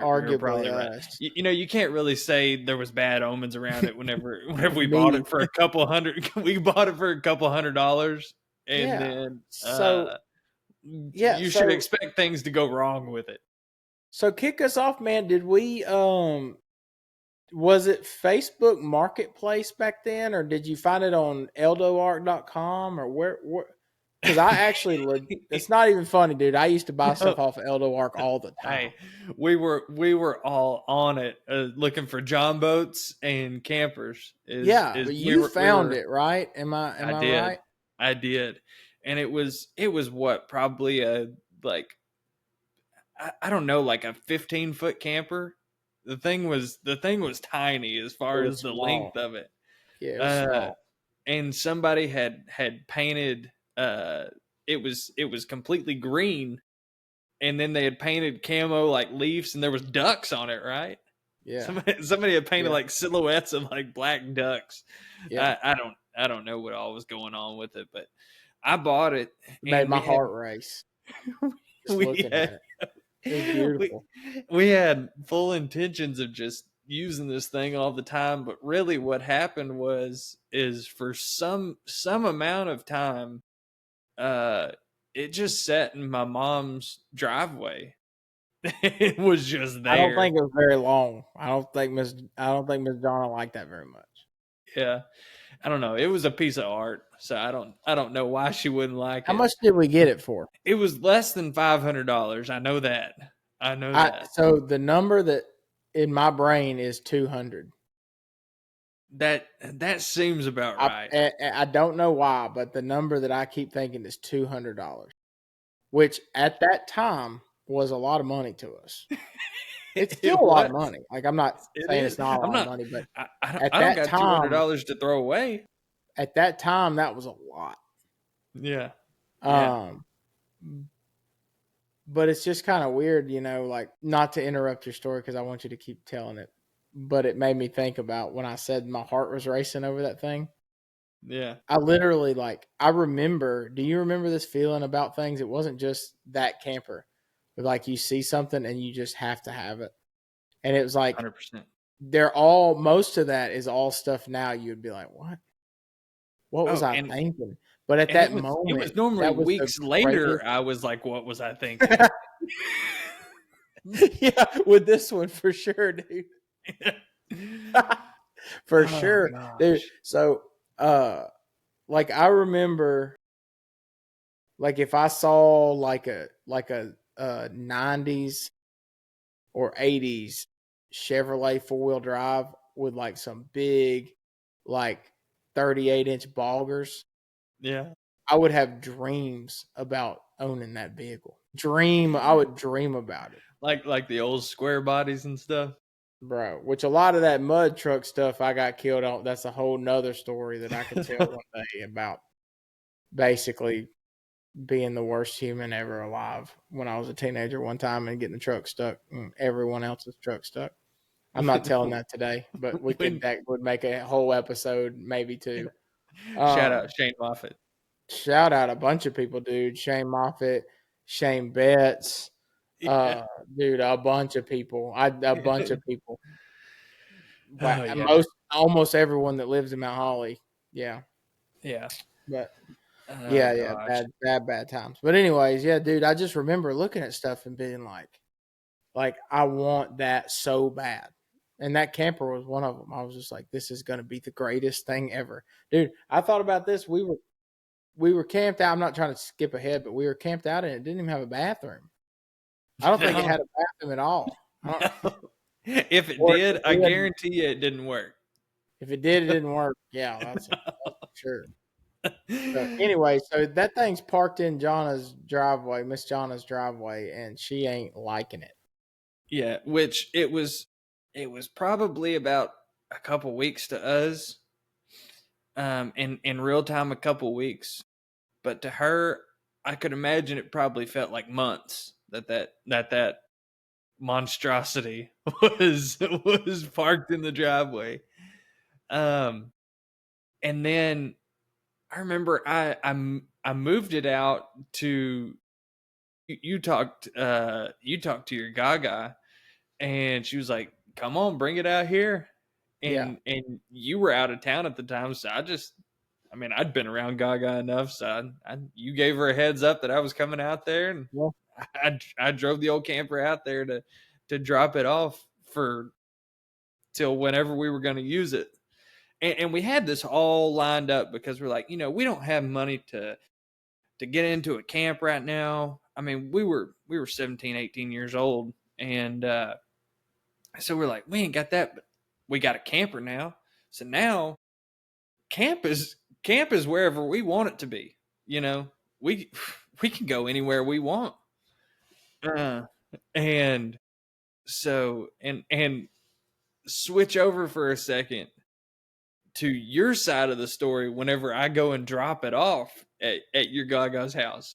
A: arguably
B: us.
A: Right.
B: You can't really say there was bad omens around it whenever we bought it for a couple hundred. We bought it for a couple $100, and then you should expect things to go wrong with it.
A: So kick us off, man. Did we was it Facebook Marketplace back then, or did you find it on eldoark.com or where because I actually it's not even funny, dude. I used to buy stuff off of EldoArk all the time.
B: Hey, we were all on it looking for John boats and campers.
A: But you found it, right? Am I right?
B: I did. And it was what, probably a I don't know, a 15-foot camper. The thing was tiny as far as the length of it.
A: Yeah, it was small.
B: And somebody had painted it was completely green, and then they had painted camo leaves, and there was ducks on it, right?
A: Yeah.
B: Somebody had painted silhouettes of black ducks.
A: Yeah.
B: I don't know what all was going on with it, but I bought it.
A: Made my heart race. Just looking at it. It was beautiful.
B: We had full intentions of just using this thing all the time, but really what happened is for some amount of time, it just sat in my mom's driveway. It was just there.
A: I don't think it was very long. I don't think Miss Donna liked that very much.
B: Yeah. I don't know. It was a piece of art, so I don't know why she wouldn't like it.
A: How much did we get it for?
B: It was less than $500. I know that. that.
A: So the number that in my brain is 200.
B: That seems about right.
A: I don't know why, but the number that I keep thinking is $200, which at that time was a lot of money to us. It's still a lot of money. I'm not saying it's not a lot of money, but
B: I don't got $200 to throw away.
A: At that time, that was a lot.
B: Yeah.
A: But it's just kind of weird, not to interrupt your story because I want you to keep telling it. But it made me think about when I said my heart was racing over that thing.
B: Yeah.
A: I literally I remember, do you remember this feeling about things? It wasn't just that camper. But you see something and you just have to have it. And it was
B: 100%.
A: Most of that is all stuff now you'd be like, what? What was I thinking? But at that moment,
B: it was normally weeks later. I was like, what was I thinking?
A: Yeah, with this one for sure, dude. For sure, dude. So, I remember, if I saw a 90s or 80s Chevrolet 4-wheel drive with like some big, like 38-inch boggers.
B: Yeah.
A: I would have dreams about owning that vehicle. I would dream about it.
B: Like the old square bodies and stuff.
A: Bro, which a lot of that mud truck stuff I got killed on. That's a whole nother story that I could tell one day about basically being the worst human ever alive when I was a teenager one time and getting the truck stuck and everyone else's truck stuck. I'm not telling that today, but that would make a whole episode, maybe two.
B: Shout out Shane Moffitt.
A: Shout out a bunch of people, dude. Shane Moffitt, Shane Betts, dude, a bunch of people. A bunch of people. But almost everyone that lives in Mount Holly. Yeah.
B: Yeah.
A: But bad times. But anyways, yeah, dude, I just remember looking at stuff and being like I want that so bad. And that camper was one of them. I was just like, this is going to be the greatest thing ever. Dude, I thought about this. We were camped out. I'm not trying to skip ahead, but we were camped out and it didn't even have a bathroom. I don't think it had a bathroom at all.
B: If it did, I guarantee you it didn't work.
A: If it did, it didn't work. Yeah, that's for sure. So anyway, so that thing's parked in Miss Jonna's driveway, and she ain't liking it.
B: Yeah, which it was probably about a couple weeks to us. In real time, a couple weeks, but to her, I could imagine it probably felt like months that monstrosity was parked in the driveway. And then I remember I moved it out to you talked to your Gaga, and she was like, "Come on, bring it out here." And you were out of town at the time, so I'd been around Gaga enough, so you gave her a heads up that I was coming out there, and I drove the old camper out there to drop it off till whenever we were going to use it. And we had this all lined up because we're like, we don't have money to get into a camp right now. I mean, we were 17, 18 years old. And so we're like, we ain't got that, but we got a camper now. So now camp is wherever we want it to be. We can go anywhere we want. And so, and switch over for a second to your side of the story whenever I go and drop it off at your Gaga's house.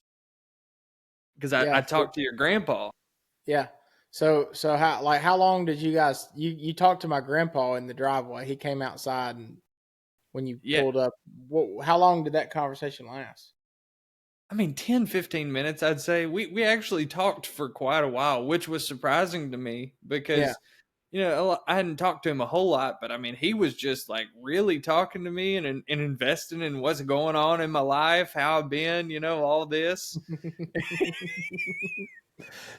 B: Because I talked to your grandpa.
A: Yeah. So how long did you guys, you talked to my grandpa in the driveway. He came outside and when you pulled up, how long did that conversation last?
B: 10, 15 minutes, I'd say. We actually talked for quite a while, which was surprising to me because I hadn't talked to him a whole lot, but he was just like really talking to me and investing in what's going on in my life, how I've been, all this.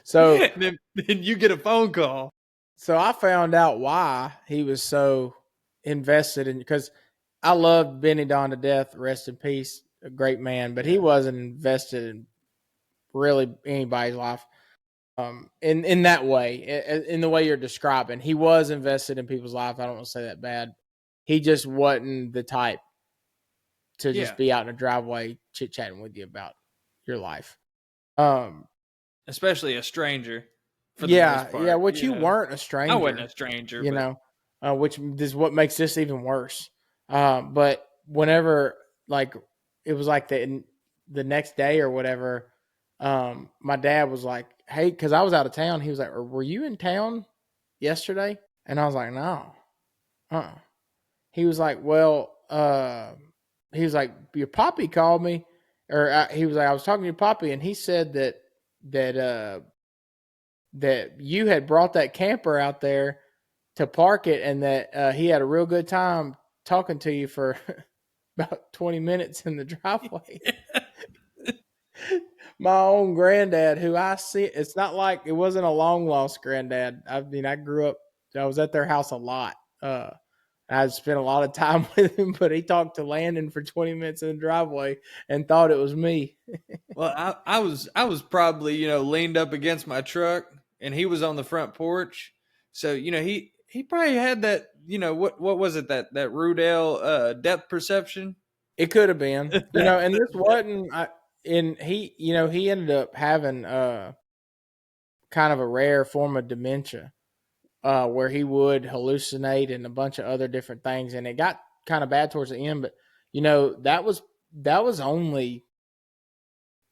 A: So
B: then you get a phone call.
A: So I found out why he was so invested in, because I loved Benny Don to death, rest in peace, a great man, but he wasn't invested in really anybody's life. In that way, in the way you're describing, he was invested in people's life. I don't want to say that bad. He just wasn't the type to just be out in a driveway chit chatting with you about your life.
B: Especially a stranger. For the most part,
A: yeah. Which you weren't a stranger.
B: I wasn't a stranger,
A: which is what makes this even worse. But whenever, like, it was like the next day or whatever, my dad was like, "Hey," because I was out of town. He was like, "Were you in town yesterday?" And I was like, "No." He was like, "Well," he was like, "Your poppy called me," or he was like, "I was talking to your poppy, and he said that you had brought that camper out there to park it, and that he had a real good time talking to you for about 20 minutes in the driveway." My own granddad, who I see, it's not like it wasn't a long lost granddad. I was at their house a lot. I spent a lot of time with him, but he talked to Landon for 20 minutes in the driveway and thought it was me.
B: Well, I was probably, leaned up against my truck and he was on the front porch. So, he probably had that, what was it, that Rudell depth perception?
A: It could have been, and this wasn't, he ended up having kind of a rare form of dementia where he would hallucinate and a bunch of other different things. And it got kind of bad towards the end, but that was only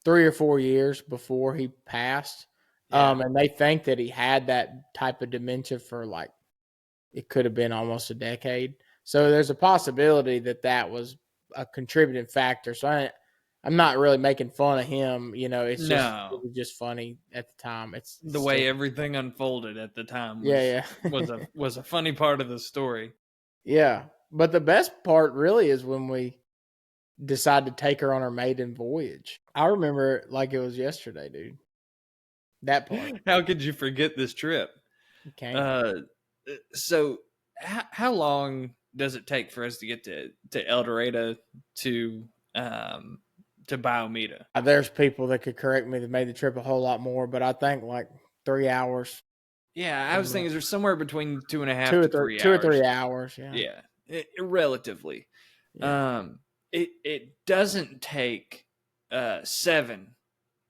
A: 3 or 4 years before he passed. Yeah. And they think that he had that type of dementia for it could have been almost a decade. So there's a possibility that was a contributing factor. So I'm not really making fun of him. It was just funny at the time. It's
B: the way everything unfolded at the time. Was a funny part of the story.
A: Yeah. But the best part really is when we decide to take her on our maiden voyage. I remember it like it was yesterday, dude. That part.
B: How could you forget this trip?
A: You can't.
B: So how long does it take for us to get to El Dorado to Biomeda?
A: There's people that could correct me that made the trip a whole lot more, but I think 3 hours.
B: Yeah, I was thinking there's somewhere between 2.5 to 3 hours.
A: 2 or 3 hours, yeah.
B: Yeah, relatively. Yeah. It doesn't take 7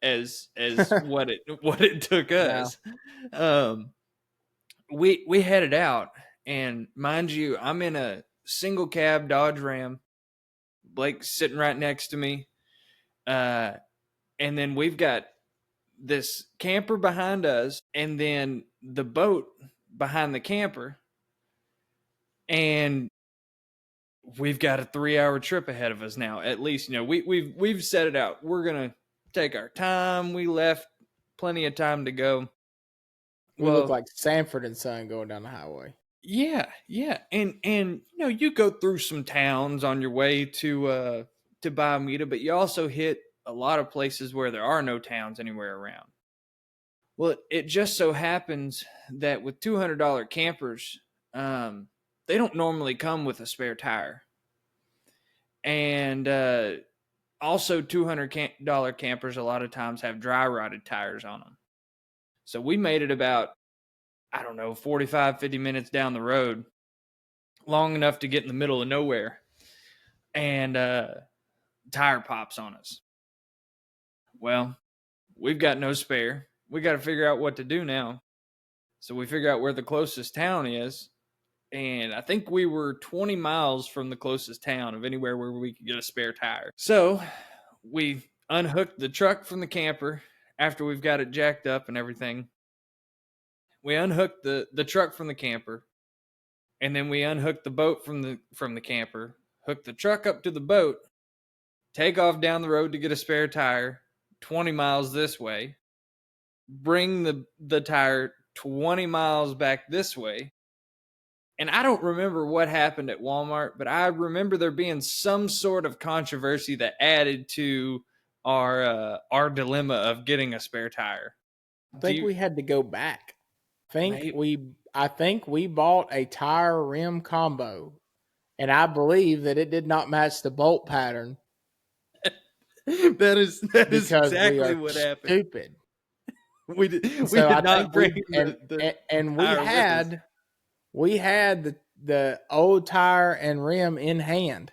B: as what it took us. No. We headed out, and mind you, I'm in a single cab Dodge Ram. Blake's sitting right next to me. And then we've got this camper behind us, and then the boat behind the camper. And we've got a 3-hour trip ahead of us now. At least, we've set it out. We're gonna take our time. We left plenty of time to go.
A: We look like Sanford and Son going down the highway.
B: Yeah. And you go through some towns on your way to Biomeda, but you also hit a lot of places where there are no towns anywhere around. Well, it just so happens that with $200 campers, they don't normally come with a spare tire. And also $200 campers a lot of times have dry rotted tires on them. So we made it about, 45, 50 minutes down the road, long enough to get in the middle of nowhere. And tire pops on us. Well, we've got no spare. We got to figure out what to do now. So we figure out where the closest town is. And I think we were 20 miles from the closest town of anywhere where we could get a spare tire. So we unhooked the truck from the camper after we've got it jacked up and everything. We unhooked the truck from the camper. And then we unhooked the boat from the camper, hooked the truck up to the boat, take off down the road to get a spare tire, 20 miles this way, bring the tire 20 miles back this way. And I don't remember what happened at Walmart, but I remember there being some sort of controversy that added to our dilemma of getting a spare tire.
A: I think we had to go back. I think we bought a tire rim combo, and I believe that it did not match the bolt pattern.
B: That is exactly what happened.
A: Stupid.
B: We did not bring
A: we had the old tire and rim in hand,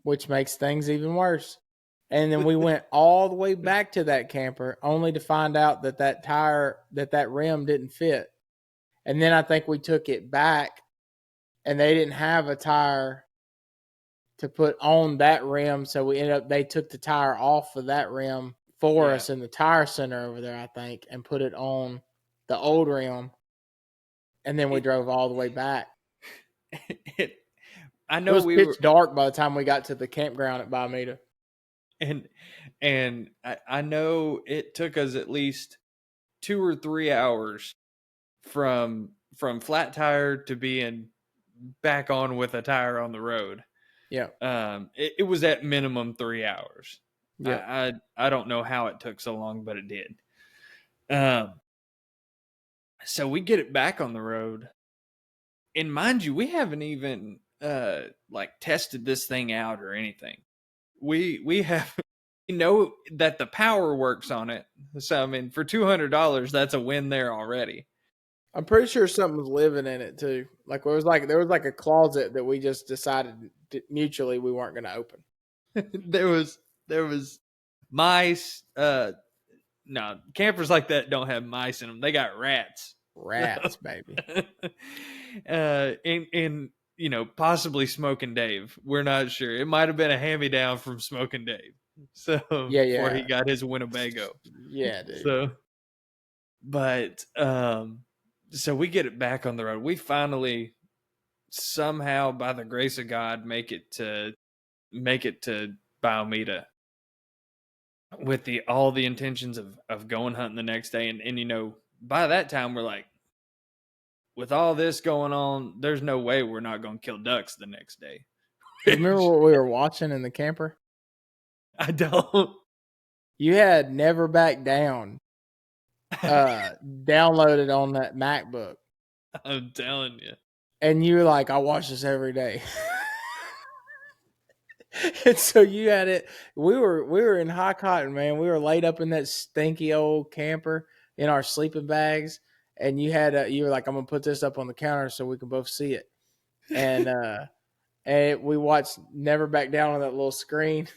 A: which makes things even worse. And then we went all the way back to that camper only to find out that tire, that rim didn't fit. And then I think we took it back and they didn't have a tire to put on that rim. So they took the tire off of that rim for us in the tire center over there, I think, and put it on the old rim. And then we drove all the way back.
B: I know
A: it was pitch dark by the time we got to the campground at Biomeda.
B: And I know it took us at least 2 or 3 hours from flat tire to being back on with a tire on the road.
A: Yeah.
B: It was at minimum 3 hours.
A: Yeah.
B: I don't know how it took so long, but it did. So we get it back on the road, and mind you, we haven't even tested this thing out or anything. We have, know that the power works on it. So I mean, for $200, that's a win there already.
A: I'm pretty sure something was living in it too. Like there was like a closet that we just decided mutually we weren't going to open.
B: there was mice. No, campers like that don't have mice in them. They got rats.
A: Rats, baby.
B: And possibly Smoking Dave. We're not sure. It might have been a hand-me-down from Smoking Dave. So before he got his Winnebago.
A: Yeah, dude.
B: So, but so we get it back on the road. We finally, somehow, by the grace of God, make it to Biomeda with all the intentions of going hunting the next day. And by that time we're like, with all this going on, there's no way we're not going to kill ducks the next day.
A: Remember what we were watching in the camper?
B: I don't.
A: You had Never Back Down downloaded on that MacBook.
B: I'm telling you.
A: And you were like, I watch this every day. And so you had it. We were in high cotton, man. We were laid up in that stinky old camper in our sleeping bags. And you were like, I'm going to put this up on the counter so we can both see it. And we watched Never Back Down on that little screen.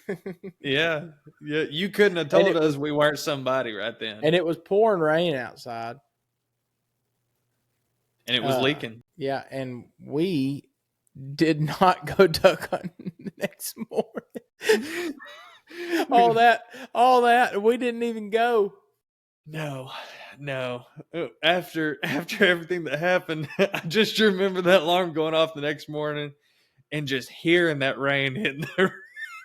B: Yeah. You couldn't have told us we weren't somebody right then.
A: And it was pouring rain outside.
B: And it was leaking.
A: Yeah. And we did not go duck hunting the next morning. all that. We didn't even go.
B: No. After everything that happened, I just remember that alarm going off the next morning and just hearing that rain hitting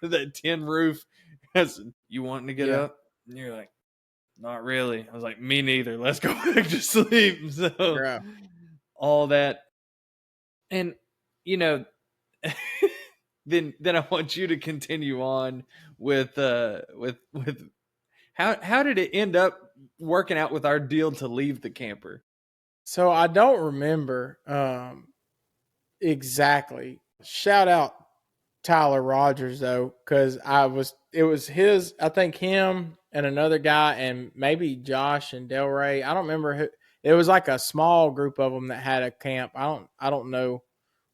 B: that tin roof. I said, you wanting to get up? And you're like, not really. I was like, me neither. Let's go back to sleep. So all that. And, then I want you to continue on with how did it end up working out with our deal to leave the camper?
A: So I don't remember exactly. Shout out Tyler Rogers though, because it was I think him and another guy and maybe Josh and Delray. I don't remember who. It was like a small group of them that had a camp. I don't know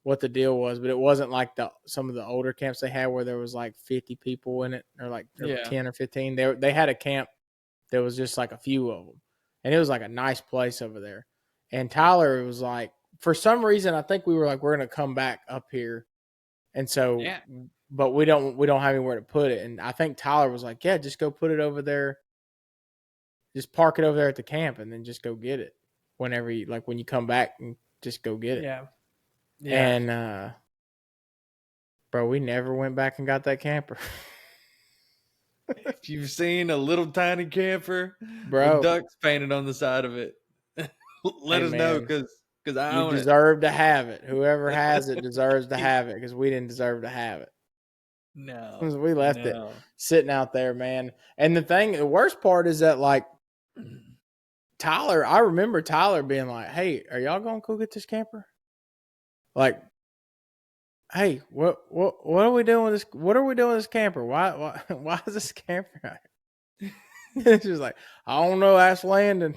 A: what the deal was, but it wasn't like some of the older camps they had where there was like 50 people in it or like 10 or 15. They had a camp that was just like a few of them, and it was like a nice place over there. And Tyler was like, for some reason, I think we were like, we're going to come back up here. And so, but we don't have anywhere to put it. And I think Tyler was like, yeah, just go put it over there. Just park it over there at the camp and then just go get it when you come back and just go get it.
B: Yeah.
A: And, bro, we never went back and got that camper.
B: If you've seen a little tiny camper,
A: bro,
B: with ducks painted on the side of it, let us know because I own it.
A: You deserve to have it. Whoever has it deserves to have it because we didn't deserve to have it.
B: No,
A: we left it sitting out there, man. And the worst part is that like Tyler, I remember Tyler being like, "Hey, are y'all gonna go get this camper?" Like, hey, what are we doing with this? What are we doing with this camper? Why is this camper out here? It's just like, I don't know. Ask Landon.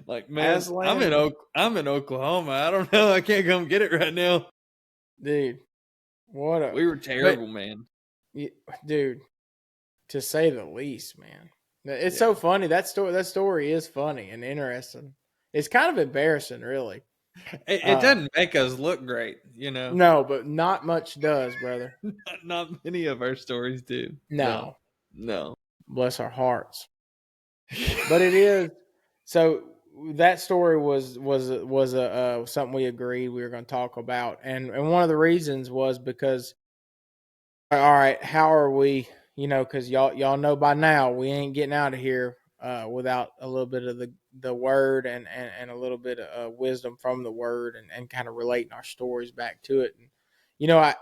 B: Like, man, I'm in Oklahoma. I don't know. I can't come get it right now,
A: dude.
B: We were terrible, man.
A: Dude, to say the least, man. It's so funny. That story is funny and interesting. It's kind of embarrassing, really.
B: It doesn't make us look great,
A: No, but not much does, brother.
B: Not many of our stories do.
A: No.
B: Bless
A: our hearts. But it is. So that story was something we agreed we were going to talk about, and one of the reasons was because, all right, how are we? Because y'all know by now we ain't getting out of here without a little bit of the word and a little bit of wisdom from the word and kind of relating our stories back to it. And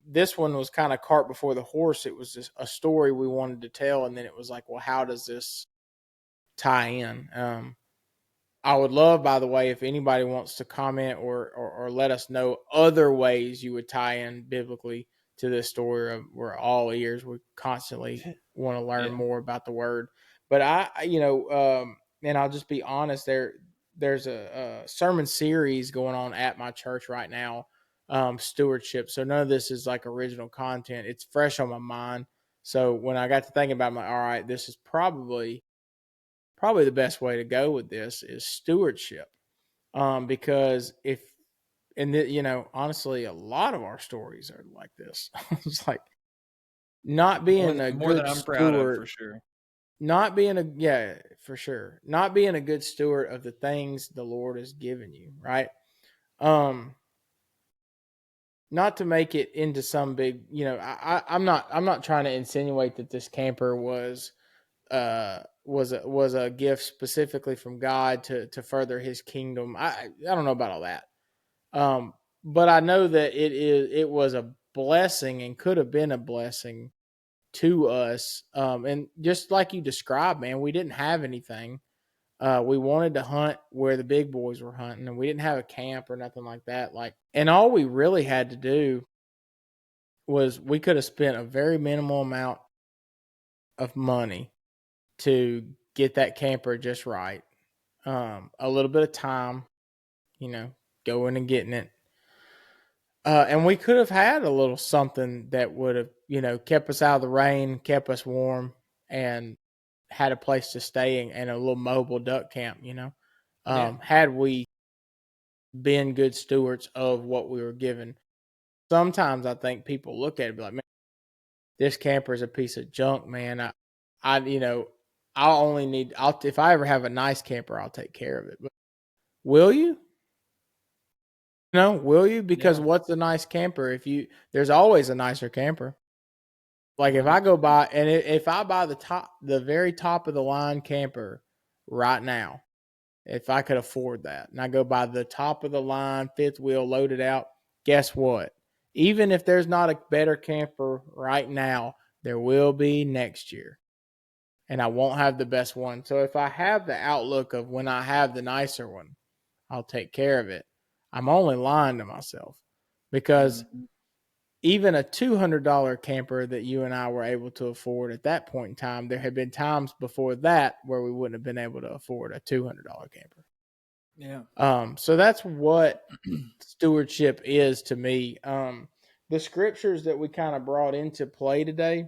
A: this one was kind of cart before the horse. It was just a story we wanted to tell, and then it was like, well, how does this tie in? I would love, by the way, if anybody wants to comment or let us know other ways you would tie in biblically to this story. We're all ears. We constantly want to learn more about the word. But and I'll just be honest there. there's a sermon series going on at my church right now, Stewardship. So none of this is like original content. It's fresh on my mind. So when I got to thinking about all right, this is probably the best way to go with this is stewardship. Because honestly, a lot of our stories are like this. It's like not being a
B: more
A: good
B: than I'm proud of,
A: steward,
B: for sure.
A: not being for sure, not being a good steward of the things the Lord has given you, right? Not to make it into some big, I'm not trying to insinuate that this camper was a gift specifically from God to further His kingdom. I don't know about all that, but I know that it was a blessing and could have been a blessing to us. And just like you described, man, we didn't have anything. We wanted to hunt where the big boys were hunting, and we didn't have a camp or nothing like that. And all we really had to do was we could have spent a very minimal amount of money to get that camper just right. A little bit of time, going and getting it. And we could have had a little something that would have, kept us out of the rain, kept us warm, and had a place to stay and a little mobile duck camp, had we been good stewards of what we were given. Sometimes I think people look at it and be like, man, this camper is a piece of junk, man. If I ever have a nice camper, I'll take care of it. But will you? Will you? Because what's a nice camper? There's always a nicer camper. Like if I go buy, and if I buy the very top of the line camper right now, if I could afford that, and I go buy the top of the line, fifth wheel, loaded out, guess what? Even if there's not a better camper right now, there will be next year. And I won't have the best one. So if I have the outlook of when I have the nicer one, I'll take care of it. I'm only lying to myself, because even a $200 camper that you and I were able to afford at that point in time, there had been times before that where we wouldn't have been able to afford a $200 camper.
B: Yeah.
A: So that's what stewardship is to me. The scriptures that we kind of brought into play today,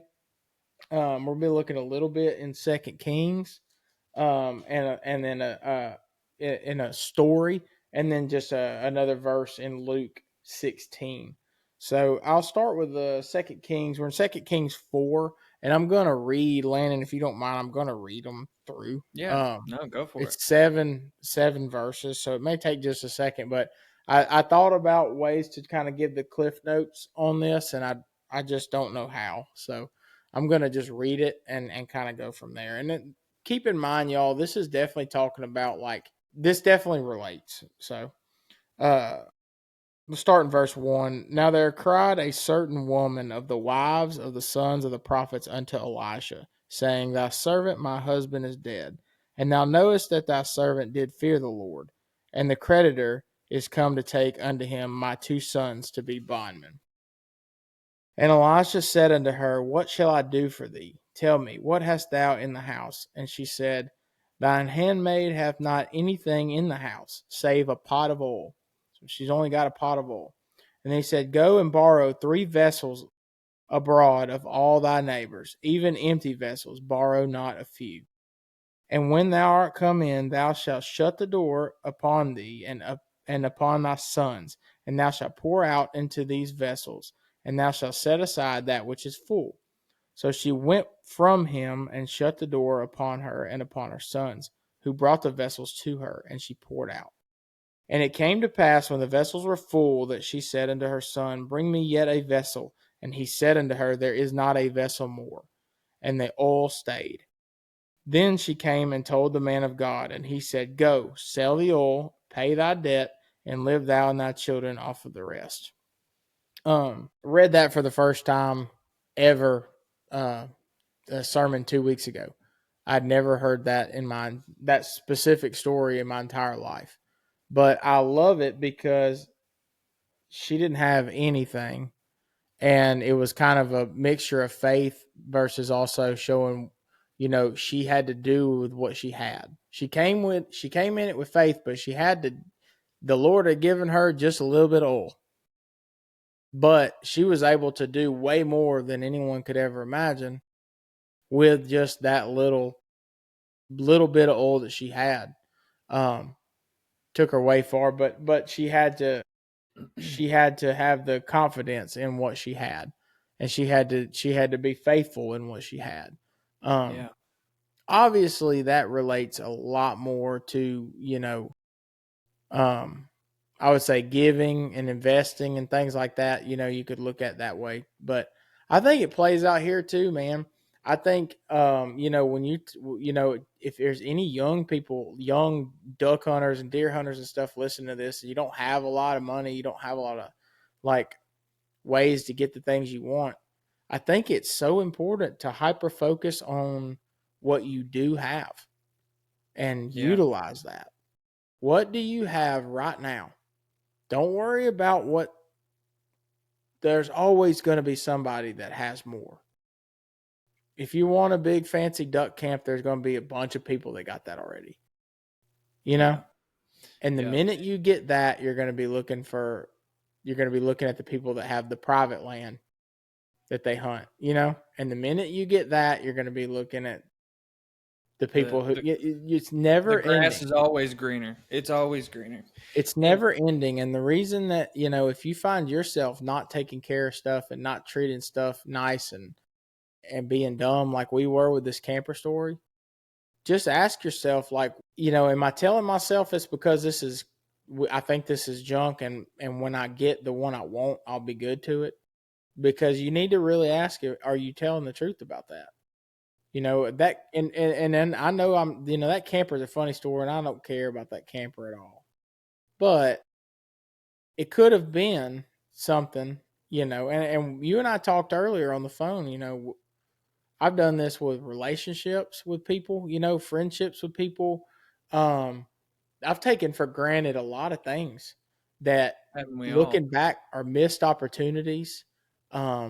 A: we'll be looking a little bit in 2 Kings, and then in a story, and then just another verse in Luke 16. So I'll start with the 2 Kings. We're in 2 Kings 4, and I'm going to read, Landon, if you don't mind, I'm going to read them through.
B: Yeah, no, go for it.
A: It's seven verses, so it may take just a second, but I thought about ways to kind of give the cliff notes on this, and I just don't know how. So I'm going to just read it and kind of go from there. And then keep in mind, y'all, this is definitely talking about this definitely relates. So we'll start in verse 1. Now there cried a certain woman of the wives of the sons of the prophets unto Elisha, saying, Thy servant my husband is dead. And thou knowest that thy servant did fear the Lord, and the creditor is come to take unto him my 2 sons to be bondmen. And Elisha said unto her, What shall I do for thee? Tell me, what hast thou in the house? And she said, Thine handmaid hath not anything in the house, save a pot of oil. So she's only got a pot of oil. And he said, Go and borrow 3 vessels abroad of all thy neighbors, even empty vessels, borrow not a few. And when thou art come in, thou shalt shut the door upon thee and upon thy sons, and thou shalt pour out into these vessels, and thou shalt set aside that which is full. So she went from him and shut the door upon her and upon her sons, who brought the vessels to her, and she poured out. And it came to pass, when the vessels were full, that she said unto her son, Bring me yet a vessel. And he said unto her, There is not a vessel more. And the oil stayed. Then she came and told the man of God, and he said, Go, sell the oil, pay thy debt, and live thou and thy children off of the rest. Read that for the first time ever, a sermon 2 weeks ago. I'd never heard that that specific story in my entire life. But I love it because she didn't have anything. And it was kind of a mixture of faith versus also showing, she had to do with what she had. She came in it with faith, but the Lord had given her just a little bit of oil. But she was able to do way more than anyone could ever imagine with just that little bit of oil that she had. Took her way far, but she had to have the confidence in what she had, and she had to be faithful in what she had. Obviously that relates a lot more to, I would say giving and investing and things like that. You could look at that way, but I think it plays out here too, man. I think, when if there's any young people, young duck hunters and deer hunters and stuff, listen to this, and you don't have a lot of money, you don't have a lot of like ways to get the things you want. I think it's so important to hyper focus on what you do have and utilize that. What do you have right now? Don't worry about what. There's always going to be somebody that has more. If you want a big fancy duck camp, there's going to be a bunch of people that got that already. And the minute you get that, you're going to be looking at the people that have the private land that they hunt, and the minute you get that, you're going to be looking at the people it's never ending.
B: The grass is always greener. It's always greener.
A: It's never ending. And the reason that, if you find yourself not taking care of stuff and not treating stuff nice and being dumb like we were with this camper story, just ask yourself, like, am I telling myself it's because I think this is junk, and when I get the one I want, I'll be good to it? Because you need to really ask, are you telling the truth about that? That, and then I know that camper is a funny story, and I don't care about that camper at all. But it could have been something, and you and I talked earlier on the phone, I've done this with relationships with people, friendships with people. I've taken for granted a lot of things that, looking back, are missed opportunities. I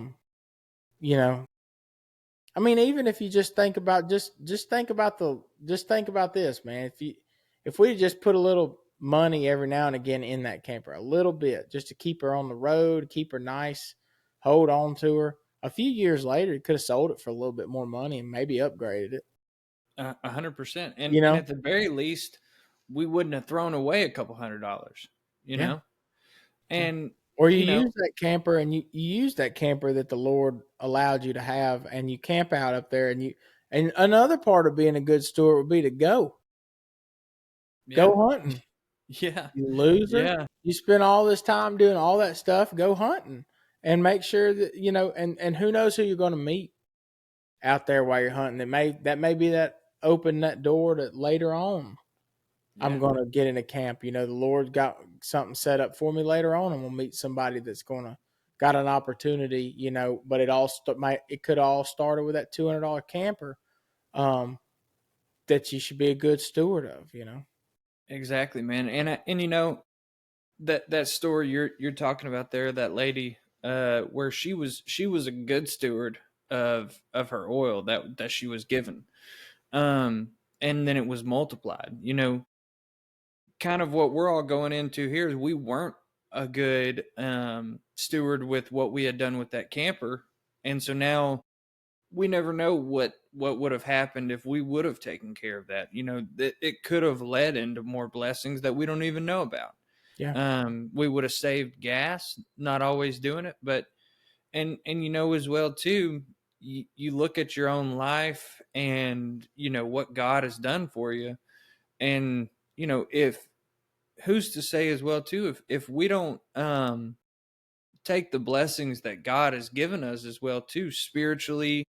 A: mean, even if you just think about this, man. If we just put a little money every now and again in that camper, a little bit, just to keep her on the road, keep her nice, hold on to her. A few years later, you could have sold it for a little bit more money and maybe upgraded it.
B: 100%. And at the very least, we wouldn't have thrown away a couple $100, you know? And
A: or you use that camper, and you use that camper that the Lord allowed you to have, and you camp out up there, and another part of being a good steward would be to go hunting.
B: Yeah.
A: You loser. Yeah. You spend all this time doing all that stuff, go hunting, and make sure that, and who knows who you're going to meet out there while you're hunting. That may be that open that door that later on, I'm going to get in a camp. The Lord got something set up for me later on, and we'll meet somebody that's got an opportunity, but it could all started with that $200 camper, that you should be a good steward of,
B: Exactly, man. And that story you're talking about there, that lady, where she was a good steward of her oil that she was given. And then it was multiplied, kind of what we're all going into here is we weren't a good steward with what we had done with that camper. And so now we never know what would have happened if we would have taken care of that. It could have led into more blessings that we don't even know about.
A: Yeah.
B: We would have saved gas, not always doing it, but, and as well too, you look at your own life and, what God has done for you. And, if, who's to say as well too, if we don't take the blessings that God has given us as well too, spiritually,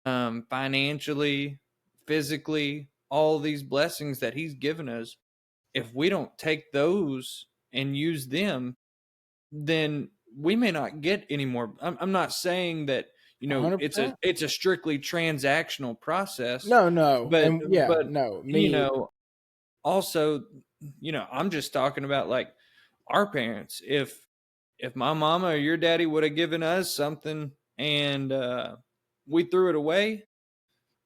B: financially, physically, all these blessings that he's given us, if we don't take those and use them, then we may not get any more. I'm not saying that, 100%. it's a strictly transactional process.
A: No.
B: But,
A: no.
B: Also, I'm just talking about like our parents. If my mama or your daddy would have given us something and we threw it away,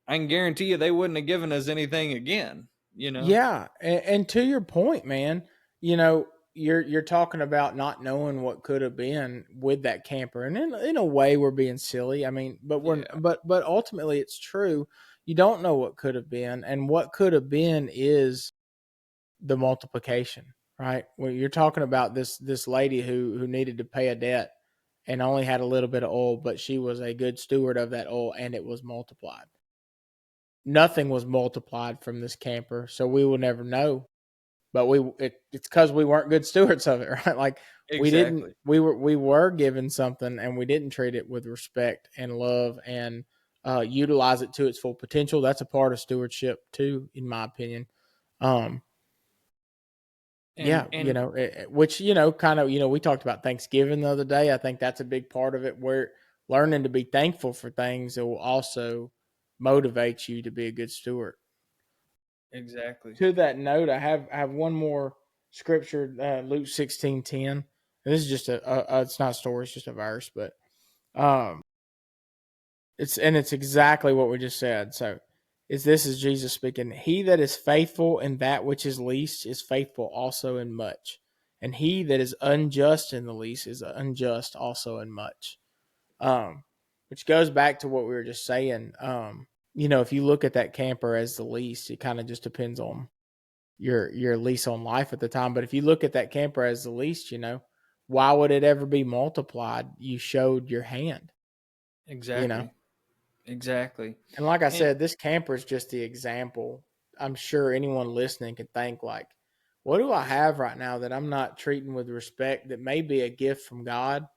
B: I can guarantee you they wouldn't have given us anything again, you know?
A: Yeah, and to your point, man, you're talking about not knowing what could have been with that camper, and in a way, we're being silly. I mean,
B: Yeah,
A: but ultimately, it's true. You don't know what could have been, and what could have been is the multiplication, right? When you're talking about this lady who needed to pay a debt and only had a little bit of oil, but she was a good steward of that oil, and it was multiplied. Nothing was multiplied from this camper, so we will never know. But it's because we weren't good stewards of it, right? Like
B: exactly.
A: we were given something and we didn't treat it with respect and love and utilize it to its full potential. That's a part of stewardship too, in my opinion. Um, yeah,
B: And
A: which kind of we talked about Thanksgiving the other day. I think that's a big part of it, where learning to be thankful for things that will also motivate you to be a good steward.
B: exactly.
A: To that note, I have one more scripture, Luke 16:10. And this is just it's not a story, it's just a verse, but um, it's exactly what we just said. So, this is Jesus speaking. He that is faithful in that which is least is faithful also in much, and he that is unjust in the least is unjust also in much. Um, which goes back to what we were just saying. If you look at that camper as the least, it kind of just depends on your lease on life at the time. But if you look at that camper as the least, why would it ever be multiplied? You showed your hand, you know.
B: Exactly. Exactly.
A: And like I
B: And
A: said, this camper is just the example. I'm sure anyone listening could think like, what do I have right now that I'm not treating with respect that may be a gift from God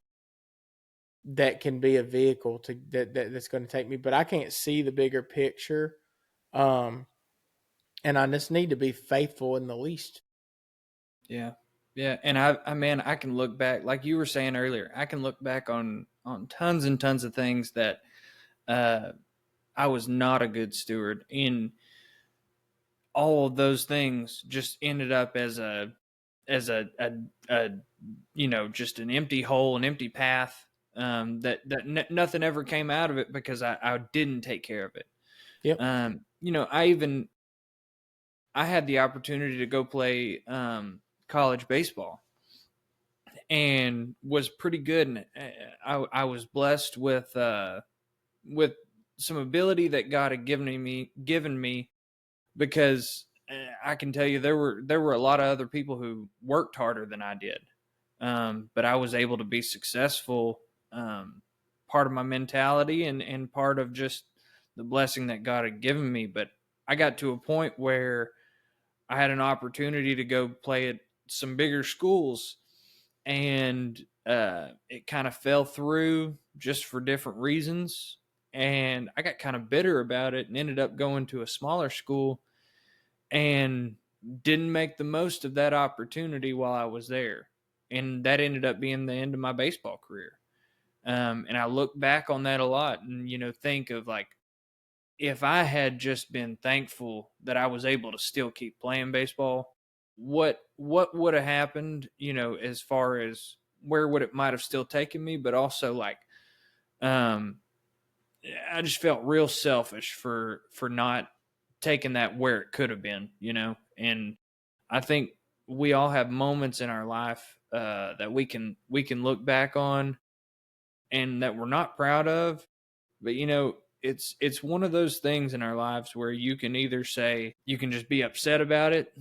A: that can be a vehicle that's going to take me, but I can't see the bigger picture. Um, and I just need to be faithful in the least.
B: yeah. Yeah, and man, I can look back like you were saying earlier. I can look back on tons and tons of things that uh I was not a good steward in. All of those things just ended up as a just an empty hole, an empty path, that nothing ever came out of it because I didn't take care of it.
A: Yep.
B: I had the opportunity to go play college baseball and was pretty good, and I was blessed with some ability that God had given me because I can tell you there were a lot of other people who worked harder than I did, but I was able to be successful. Part of my mentality and part of just the blessing that God had given me. But I got to a point where I had an opportunity to go play at some bigger schools, and it kind of fell through just for different reasons. And I got kind of bitter about it and ended up going to a smaller school and didn't make the most of that opportunity while I was there. And that ended up being the end of my baseball career. And I look back on that a lot and, think of like, if I had just been thankful that I was able to still keep playing baseball, what would have happened, as far as where would it might have still taken me, but also like, um, I just felt real selfish for not taking that where it could have been, And I think we all have moments in our life that we can look back on and that we're not proud of, but it's one of those things in our lives where you can either say you can just be upset about it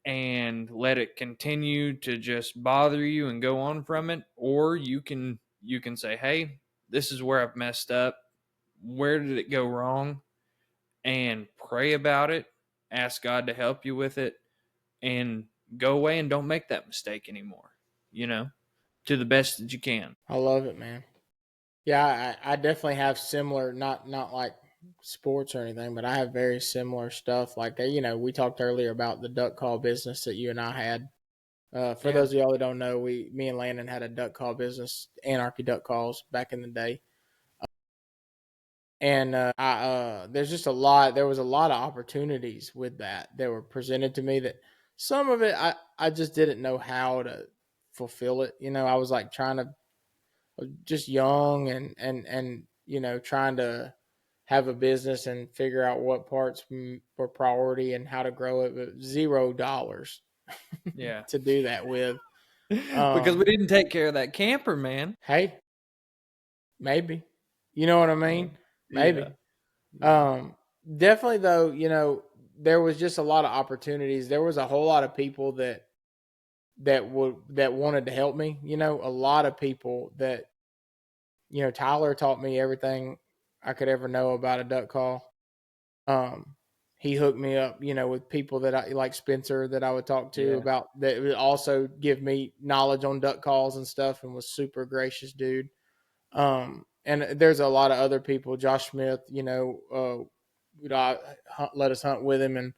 B: and let it continue to just bother you and go on from it, or you can say, hey, this is where I've messed up. Where did it go wrong? And pray about it, ask God to help you with it, and go away and don't make that mistake anymore, you know, to the best that you can.
A: I love it, man. Yeah, I definitely have similar, not like sports or anything, but I have very similar stuff. Like, we talked earlier about the duck call business that you and I had. For
B: Yeah.
A: those of y'all that don't know, me and Landon had a duck call business, Anarchy Duck Calls, back in the day. And there was a lot of opportunities with that were presented to me that some of it I just didn't know how to fulfill it. I was like trying to just young and trying to have a business and figure out what parts were priority and how to grow it, but $0
B: Yeah.
A: to do that with.
B: Because we didn't take care of that camper, man.
A: Hey, maybe. You know what I mean? Maybe.
B: Yeah.
A: Definitely though, there was just a lot of opportunities. There was a whole lot of people that wanted to help me, a lot of people that, Tyler taught me everything I could ever know about a duck call. He hooked me up, with people that I like Spencer that I would talk to about that would also give me knowledge on duck calls and stuff, and was super gracious dude. And there's a lot of other people, Josh Smith, let us hunt with him, and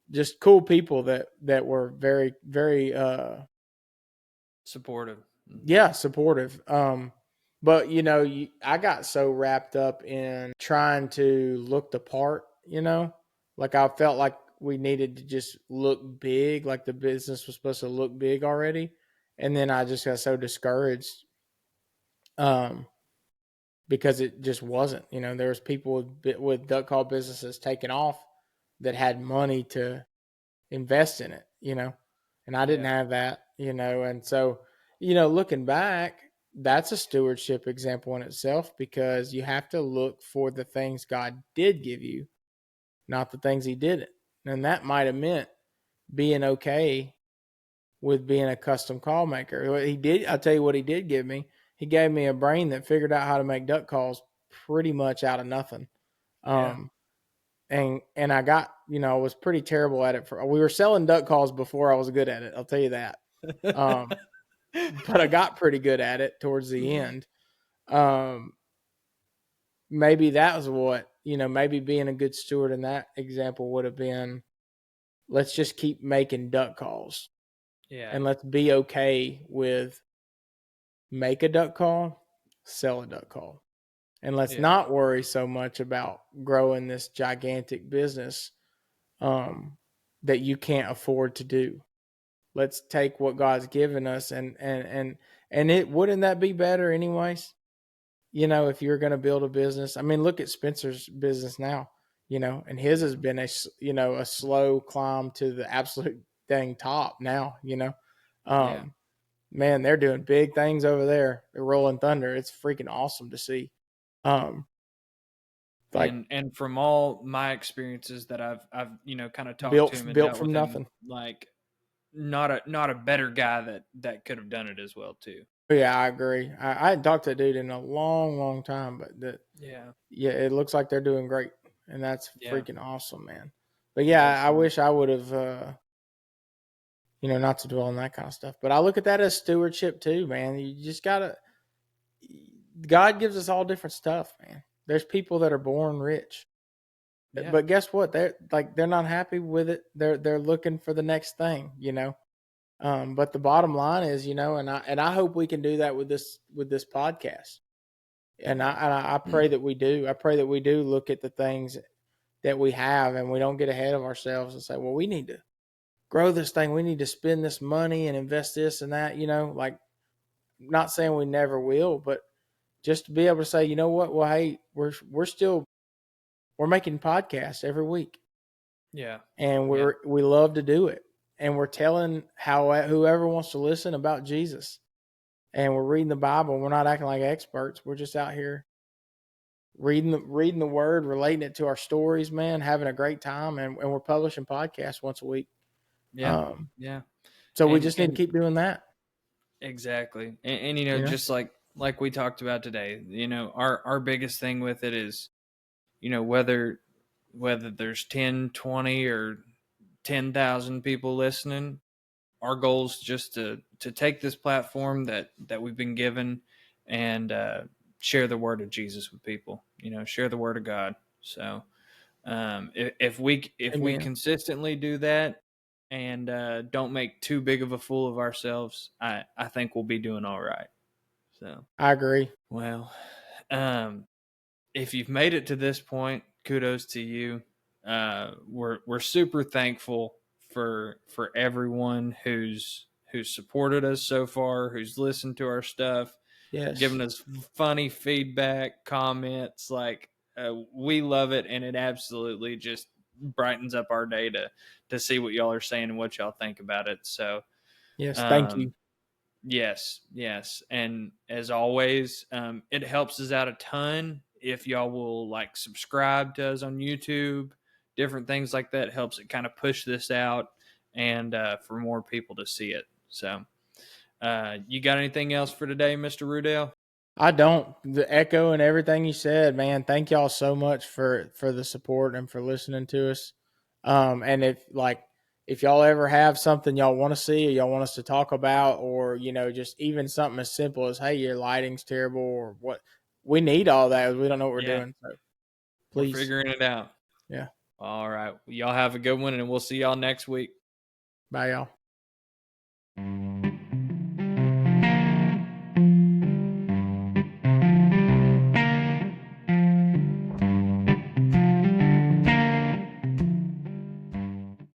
A: just cool people that were very, very,
B: supportive.
A: Yeah, supportive. But I got so wrapped up in trying to look the part, like I felt like we needed to just look big, like the business was supposed to look big already. And then I just got so discouraged. Because it just wasn't, there was people with duck call businesses taking off that had money to invest in it, and I didn't have that, and so, looking back, that's a stewardship example in itself, because you have to look for the things God did give you, not the things he didn't. And that might have meant being okay with being a custom call maker. I'll tell you what he did give me. He gave me a brain that figured out how to make duck calls pretty much out of nothing. And I got, I was pretty terrible at it. We were selling duck calls before I was good at it. I'll tell you that. But I got pretty good at it towards the end. Maybe that was what, maybe being a good steward in that example would have been, let's just keep making duck calls.
B: Yeah.
A: And let's be okay with make a duck call, sell a duck call. And let's not worry so much about growing this gigantic business that you can't afford to do. Let's take what God's given us and it wouldn't that be better anyways? If you're going to build a business, I mean, look at Spencer's business now, and his has been a slow climb to the absolute dang top now, man, they're doing big things over there. They're rolling thunder. It's freaking awesome to see.
B: And from all my experiences that I've kind of talked
A: built,
B: to him and
A: built
B: dealt
A: from
B: with
A: nothing.
B: him, like not a better guy that could have done it as well too.
A: Yeah, I agree. I hadn't talked to that dude in a long, long time, but it looks like they're doing great, and that's freaking awesome, man. But I wish I would have, not to dwell on that kind of stuff, but I look at that as stewardship too, man. You just gotta. God gives us all different stuff, man. There's people that are born rich, but guess what? They're not happy with it. They're looking for the next thing, But the bottom line is, and I hope we can do that with this podcast. And I pray that we do. I pray that we do look at the things that we have, and we don't get ahead of ourselves and say, well, we need to grow this thing. We need to spend this money and invest this and that, like, not saying we never will, but just to be able to say, you know what? Well, hey, we're making podcasts every week.
B: Yeah.
A: And we love to do it. And we're telling whoever wants to listen about Jesus. And we're reading the Bible. We're not acting like experts. We're just out here reading the word, relating it to our stories, man, having a great time. And we're publishing podcasts once a week. So we just need to keep doing that.
B: Exactly. And just like we talked about today, our biggest thing with it is, whether there's 10, 20 or 10,000 people listening, our goal is just to take this platform that we've been given and share the word of Jesus with people, share the word of God. So if we consistently do that and don't make too big of a fool of ourselves, I think we'll be doing all right. So
A: I agree.
B: Well, if you've made it to this point, kudos to you. We're super thankful for everyone who's supported us so far, who's listened to our stuff, given us funny feedback, comments. Like, we love it, and it absolutely just brightens up our day to see what y'all are saying and what y'all think about it. So
A: yes, thank you.
B: Yes. And as always, it helps us out a ton if y'all will like subscribe to us on YouTube, different things like that. Helps it kind of push this out and for more people to see it. So you got anything else for today, Mr. Rudell?
A: I don't. The echo and everything you said, man. Thank y'all so much for the support and for listening to us. And if y'all ever have something y'all want to see or y'all want us to talk about, or just even something as simple as, hey, your lighting's terrible, or what, we need all that. We don't know what we're doing. So please,
B: we're figuring it out.
A: Yeah.
B: All right. Y'all have a good one, and we'll see y'all next week.
A: Bye, y'all.